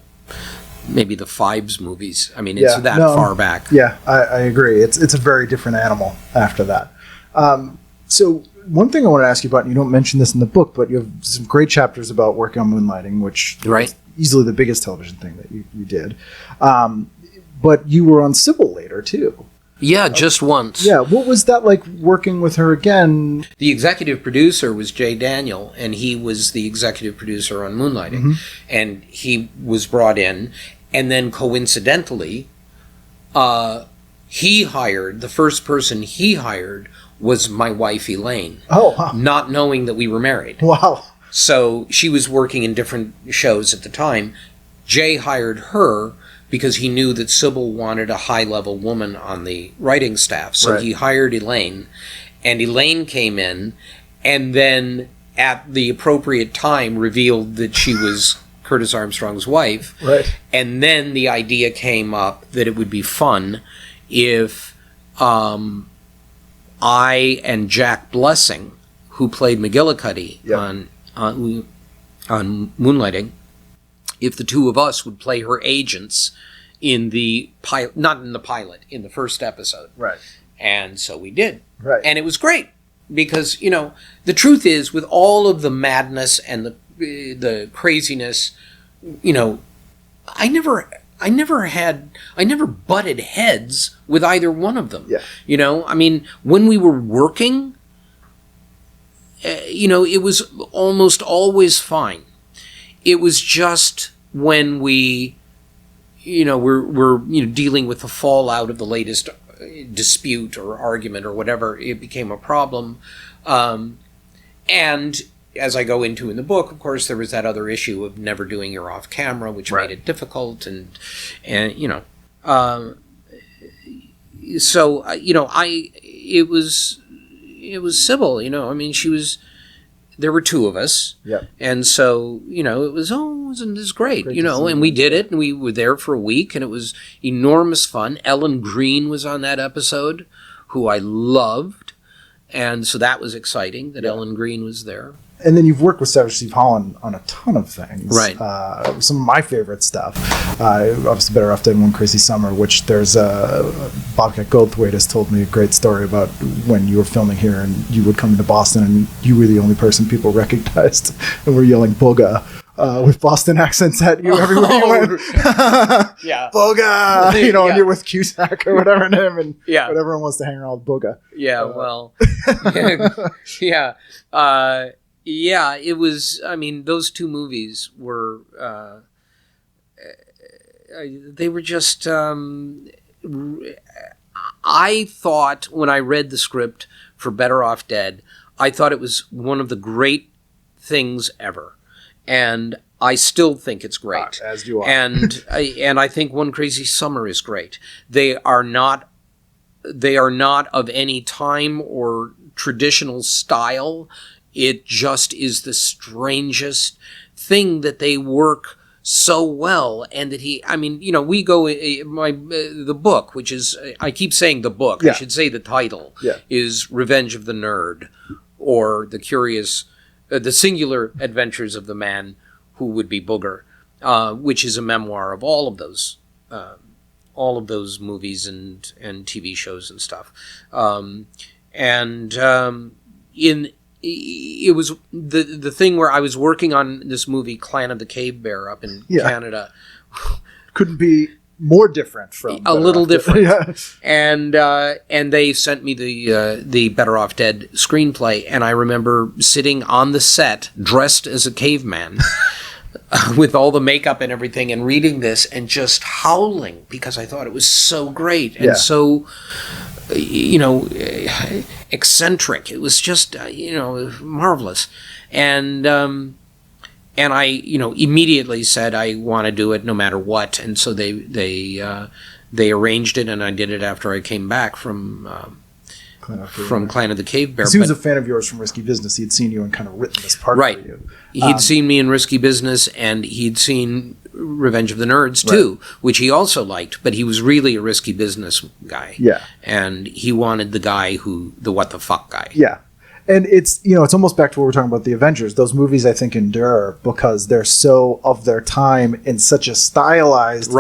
Speaker 6: maybe the Fibes movies. I mean, it's far back.
Speaker 4: Yeah, I agree. It's a very different animal after that. So one thing I want to ask you about, and you don't mention this in the book, but you have some great chapters about working on Moonlighting, which is easily the biggest television thing that you did. But you were on Cybill later, too.
Speaker 6: Yeah, just once.
Speaker 4: Yeah, what was that like working with her again?
Speaker 6: The executive producer was Jay Daniel, and he was the executive producer on Moonlighting. Mm-hmm. And he was brought in, and then coincidentally, the first person he hired was my wife, Elaine.
Speaker 4: Oh, wow.
Speaker 6: Not knowing that we were married.
Speaker 4: Wow.
Speaker 6: So she was working in different shows at the time. Jay hired her because he knew that Cybill wanted a high-level woman on the writing staff. So he hired Elaine, and Elaine came in, and then at the appropriate time revealed that she was Curtis Armstrong's wife.
Speaker 4: Right.
Speaker 6: And then the idea came up that it would be fun if I and Jack Blessing, who played McGillicuddy on Moonlighting, if the two of us would play her agents in the pilot, not in the pilot, in the first episode.
Speaker 4: Right. And
Speaker 6: so we did.
Speaker 4: Right.
Speaker 6: And it was great because, the truth is, with all of the madness and the craziness, I I never butted heads with either one of them.
Speaker 4: Yeah.
Speaker 6: You know, I mean, when we were working, you know, it was almost always fine. It was just when we, you know, we're dealing with the fallout of the latest dispute or argument or whatever, it became a problem. And as I go into in the book, of course, there was that other issue of never doing your off camera, which made it difficult, and you know, so you know, it was Cybill, you know, I mean, there were two of us, and so you know, wasn't this great, you know, and we did it, and we were there for a week, and it was enormous fun. Ellen Green was on that episode, who I loved, and so that was exciting that Ellen Green was there.
Speaker 4: And then you've worked with Savage Steve Holland on a ton of things.
Speaker 6: Right.
Speaker 4: Some of my favorite stuff. Obviously, Better Off Dead, One Crazy Summer, which there's Bobcat Goldthwait has told me a great story about when you were filming here and you would come into Boston and you were the only person people recognized and were yelling Boogah with Boston accents at you everywhere you went.
Speaker 6: Yeah.
Speaker 4: Boogah! You know, and you're with Cusack or whatever name, and
Speaker 6: Yeah.
Speaker 4: but everyone wants to hang around with Boogah.
Speaker 6: Yeah, well, yeah. Yeah, it was, I mean, those two movies were, they were just, I thought when I read the script for Better Off Dead, I thought it was one of the great things ever. And I still think it's great.
Speaker 4: As do I.
Speaker 6: And I think One Crazy Summer is great. They are not of any time or traditional style. It just is the strangest thing that they work so well, and that I mean, you know, we go, the book, which is, I keep saying the book, I should say the title, is Revenge of the Nerd, or the singular adventures of the man who would be Booger, which is a memoir of all of those movies and TV shows and stuff. It was the thing where I was working on this movie, Clan of the Cave Bear, up in Canada.
Speaker 4: Couldn't be more different from
Speaker 6: a little different.
Speaker 4: Yeah.
Speaker 6: And they sent me the Better Off Dead screenplay, and I remember sitting on the set dressed as a caveman with all the makeup and everything, and reading this and just howling because I thought it was so great and so, you know, eccentric. It was just, you know, marvelous. And I, you know, immediately said I want to do it no matter what. And so they arranged it, and I did it after I came back from Clan of the Cave Bear.
Speaker 4: He was a fan of yours from Risky Business. He'd seen you and kind of written this part for you.
Speaker 6: He'd seen me in Risky Business, and he'd seen Revenge of the Nerds too, which he also liked, but he was really a Risky Business guy. Yeah. And he wanted the guy the what the fuck guy.
Speaker 4: Yeah. And it's, you know, it's almost back to what we're talking about, the Avengers. Those movies, I think, endure because they're so of their time in such a stylized,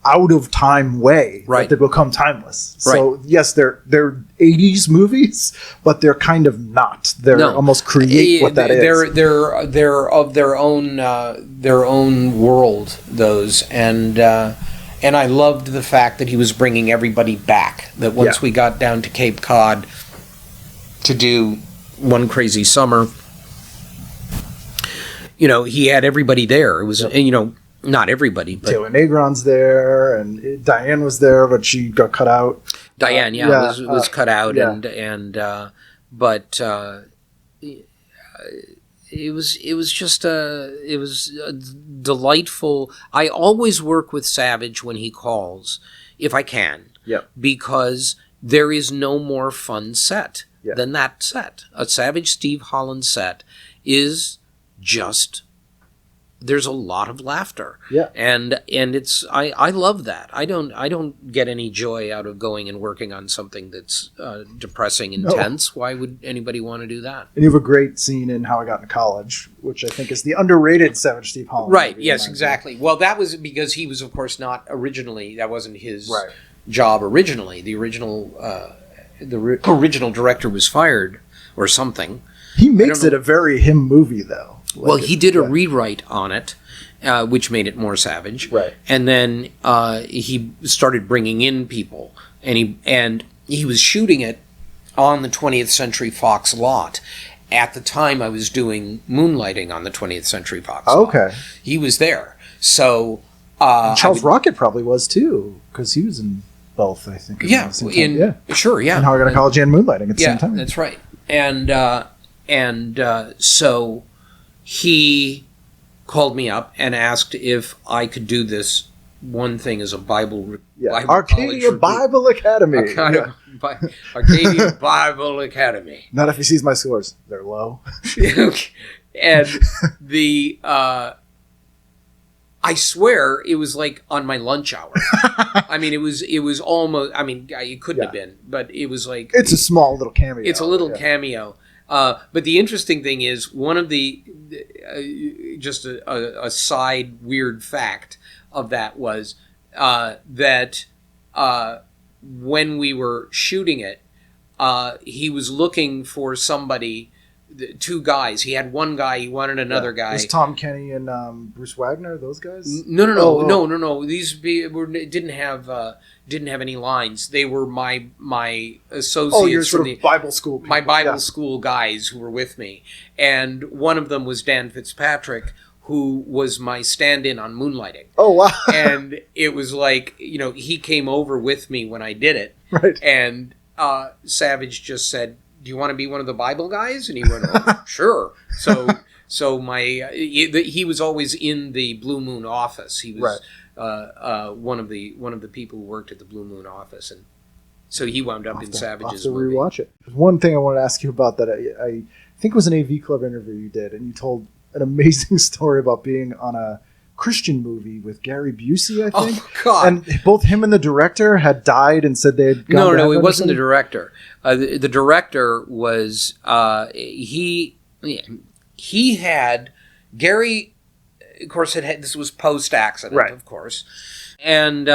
Speaker 4: out of time way that they become timeless. So yes, they're 80s movies, but they're kind of not. They're almost create what that is.
Speaker 6: They're of their own world, those, and I loved the fact that he was bringing everybody back. That once we got down to Cape Cod to do One Crazy Summer, you know, he had everybody there. It was, you know, not everybody, but
Speaker 4: Taylor Negron's there, and Diane was there, but she got cut out.
Speaker 6: Diane, was cut out, but it was just it was a delightful. I always work with Savage when he calls, if I can, because there is no more fun set than that set. A Savage Steve Holland set is just. There's a lot of laughter, and it's I love that. I don't get any joy out of going and working on something that's depressing, intense. Why would anybody want to do that?
Speaker 4: And you have a great scene in How I Got into College, which I think is the underrated Savage Steve Holland.
Speaker 6: Right? Yes, exactly. Well, that was because he was, of course, not originally. That wasn't his job originally. The original director was fired or something.
Speaker 4: He makes it a very him movie, though.
Speaker 6: Well, he did a rewrite on it, which made it more savage.
Speaker 4: Right.
Speaker 6: And then he started bringing in people, and he was shooting it on the 20th Century Fox lot. At the time, I was doing Moonlighting on the 20th Century Fox lot.
Speaker 4: Okay.
Speaker 6: He was there. So
Speaker 4: Charles Rocket probably was too, because he was in both, I think.
Speaker 6: Yeah, sure, yeah.
Speaker 4: And Hard Gynecology and Moonlighting at the same time.
Speaker 6: Yeah, that's right. And so he called me up and asked if I could do this one thing as a Bible
Speaker 4: Arcadia Bible Academy.
Speaker 6: Arcadia Bible Academy.
Speaker 4: Not if he sees my scores. They're low.
Speaker 6: And I swear it was like on my lunch hour. I mean, it was almost, I mean, it couldn't have been, but it was like...
Speaker 4: It's a small little cameo.
Speaker 6: It's a little cameo. But the interesting thing is, one of the, just a side weird fact of that was that when we were shooting it, he was looking for somebody, two guys. He had one guy, he wanted another guy.
Speaker 4: Was Tom Kenny and Bruce Wagner, those guys?
Speaker 6: No. These didn't have any lines. They were my associates.
Speaker 4: Your sort of Bible school people.
Speaker 6: My Bible school guys who were with me. And one of them was Dan Fitzpatrick, who was my stand-in on Moonlighting.
Speaker 4: Oh, wow.
Speaker 6: And it was like, he came over with me when I did it.
Speaker 4: Right.
Speaker 6: And Savage just said, "Do you want to be one of the Bible guys?" And he went, "Oh, sure." So he was always in the Blue Moon office. He was one of the people who worked at the Blue Moon office, and so he wound up in Savage's movie.
Speaker 4: I'll have to rewatch it. One thing I wanted to ask you about that I think it was an AV Club interview you did, and you told an amazing story about being on a Christian movie with Gary Busey, I think.
Speaker 6: Oh, God.
Speaker 4: And both him and the director had died and said they had gone
Speaker 6: No, it wasn't the director. The director was, he had, Gary, of course, this was post-accident,
Speaker 4: right,
Speaker 6: of course. And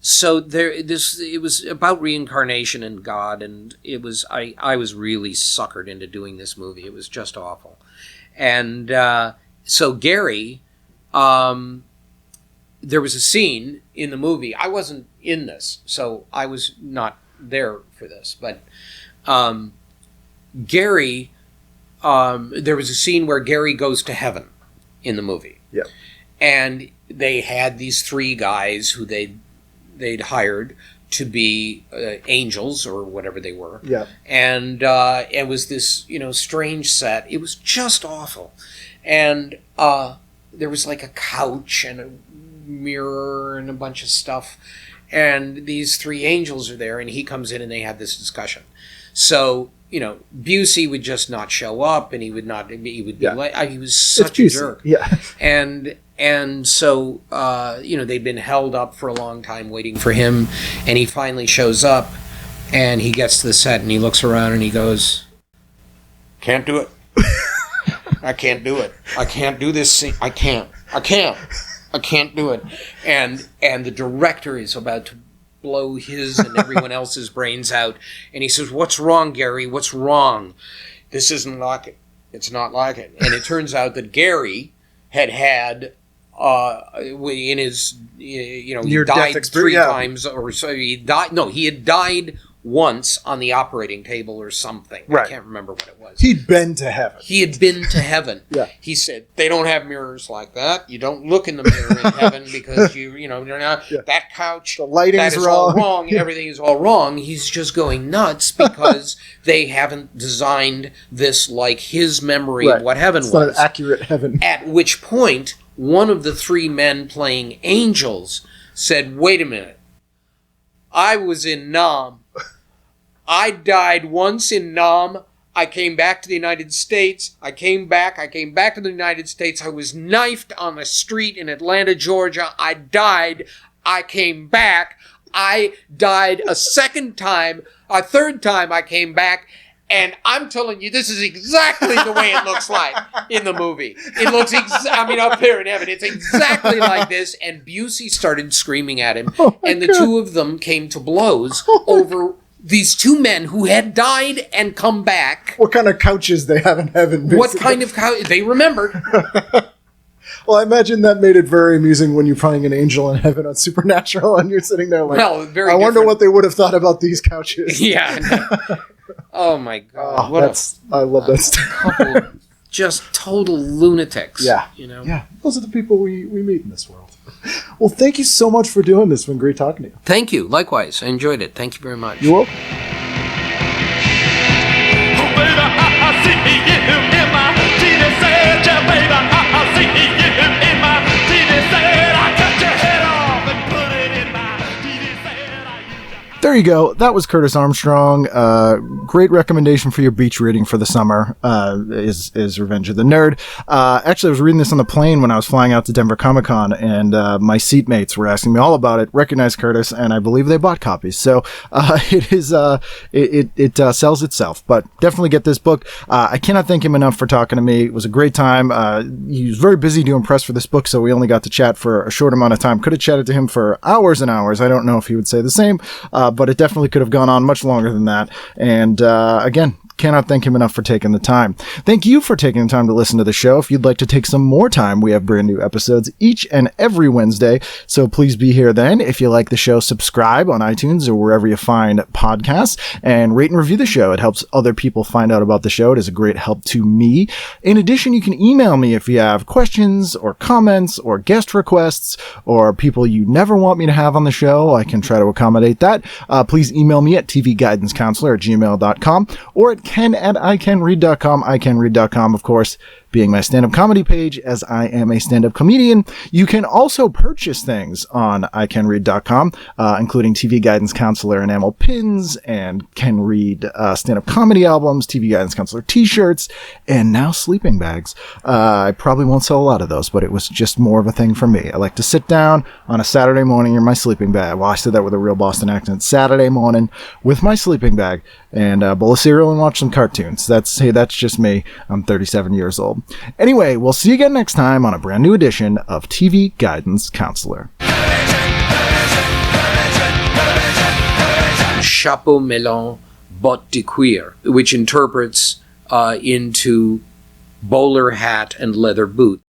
Speaker 6: so it was about reincarnation and God, and it was, I was really suckered into doing this movie. It was just awful. And so Gary... there was a scene in the movie. I wasn't in this, so I was not there for this. But Gary, there was a scene where Gary goes to heaven in the movie.
Speaker 4: Yeah.
Speaker 6: And they had these three guys who they'd hired to be angels or whatever they were.
Speaker 4: Yeah.
Speaker 6: And it was this, strange set. It was just awful. And there was like a couch and a mirror and a bunch of stuff. And these three angels are there, and he comes in and they have this discussion. So, Busey would just not show up, and he would be like, he was such a jerk.
Speaker 4: Yeah.
Speaker 6: And so, they'd been held up for a long time waiting for him, and he finally shows up, and he gets to the set, and he looks around, and he goes, "Can't do it. I can't do it. I can't do this scene. I can't do it." And the director is about to blow his and everyone else's brains out. And he says, "What's wrong, Gary? What's wrong? This isn't like it. It's not like it." And it turns out that Gary had in his, he died three times or so. He died. No, he had died once on the operating table or something.
Speaker 4: Right.
Speaker 6: I can't remember what it was.
Speaker 4: He'd been to heaven.
Speaker 6: He had been to heaven.
Speaker 4: Yeah.
Speaker 6: He said, "They don't have mirrors like that. You don't look in the mirror in heaven because you're not, that couch,
Speaker 4: the lighting's
Speaker 6: that is
Speaker 4: wrong.
Speaker 6: all wrong. Everything is all wrong." He's just going nuts because they haven't designed this like his memory of what heaven was.
Speaker 4: Not an accurate heaven.
Speaker 6: At which point, one of the three men playing angels said, "Wait a minute. I was in Nam. I died once in Nam. I came back to the United States. I came back to the United States. I was knifed on the street in Atlanta, Georgia. I died. I came back. I died a second time. A third time I came back. And I'm telling you, this is exactly the way it looks like in the movie. It looks, up there in heaven, it's exactly like this." And Busey started screaming at him. And the two of them came to blows over these two men who had died and come back.
Speaker 4: What kind of couches they have in heaven? Basically.
Speaker 6: What kind of couch? They remembered.
Speaker 4: Well, I imagine that made it very amusing when you're playing an angel in heaven on Supernatural and you're sitting there like,
Speaker 6: Well, very
Speaker 4: I wonder
Speaker 6: different.
Speaker 4: what they would have thought about these couches.
Speaker 6: Yeah. Oh my God!
Speaker 4: I love that stuff.
Speaker 6: Couple just total lunatics.
Speaker 4: Yeah.
Speaker 6: You know.
Speaker 4: Yeah, those are the people we meet in this world. Well, thank you so much for doing this. It's been great talking to you.
Speaker 6: Thank you. Likewise, I enjoyed it. Thank you very much.
Speaker 4: You're welcome.
Speaker 3: Oh, baby, I see you in my TV set, yeah, baby, I see you in my TV set. I cut your head off and put it in my TV set.
Speaker 4: There you go. That was Curtis Armstrong. Great recommendation for your beach reading for the summer. Is Revenge of the Nerd. Actually, I was reading this on the plane when I was flying out to Denver Comic Con, and my seatmates were asking me all about it. Recognized Curtis, and I believe they bought copies. So it is it sells itself. But definitely get this book. I cannot thank him enough for talking to me. It was a great time. He was very busy doing press for this book, so we only got to chat for a short amount of time. Could have chatted to him for hours and hours. I don't know if he would say the same. But it definitely could have gone on much longer than that. And again, cannot thank him enough for taking the time. Thank you for taking the time to listen to the show. If you'd like to take some more time, we have brand new episodes each and every Wednesday, so please be here then. If you like the show, subscribe on iTunes or wherever you find podcasts, and rate and review the show. It helps other people find out about the show. It is a great help to me. In addition, you can email me if you have questions or comments or guest requests or people you never want me to have on the show. I can try to accommodate that. Please email me at tvguidancecounselor@gmail.com or at ken@icanread.com. icanread.com, of course, being my stand-up comedy page, as I am a stand-up comedian. You can also purchase things on icanread.com, including TV Guidance Counselor enamel pins and Ken Read stand-up comedy albums, TV Guidance Counselor t-shirts, and now sleeping bags. I probably won't sell a lot of those, but it was just more of a thing for me. I like to sit down on a Saturday morning in my sleeping bag. Well, I said that with a real Boston accent. Saturday morning with my sleeping bag and a bowl of cereal and watch some cartoons. That's just me. I'm 37 years old. Anyway, we'll see you again next time on a brand new edition of TV Guidance Counselor.
Speaker 6: Chapeau melon, botte de cuir, which interprets into bowler hat and leather boot.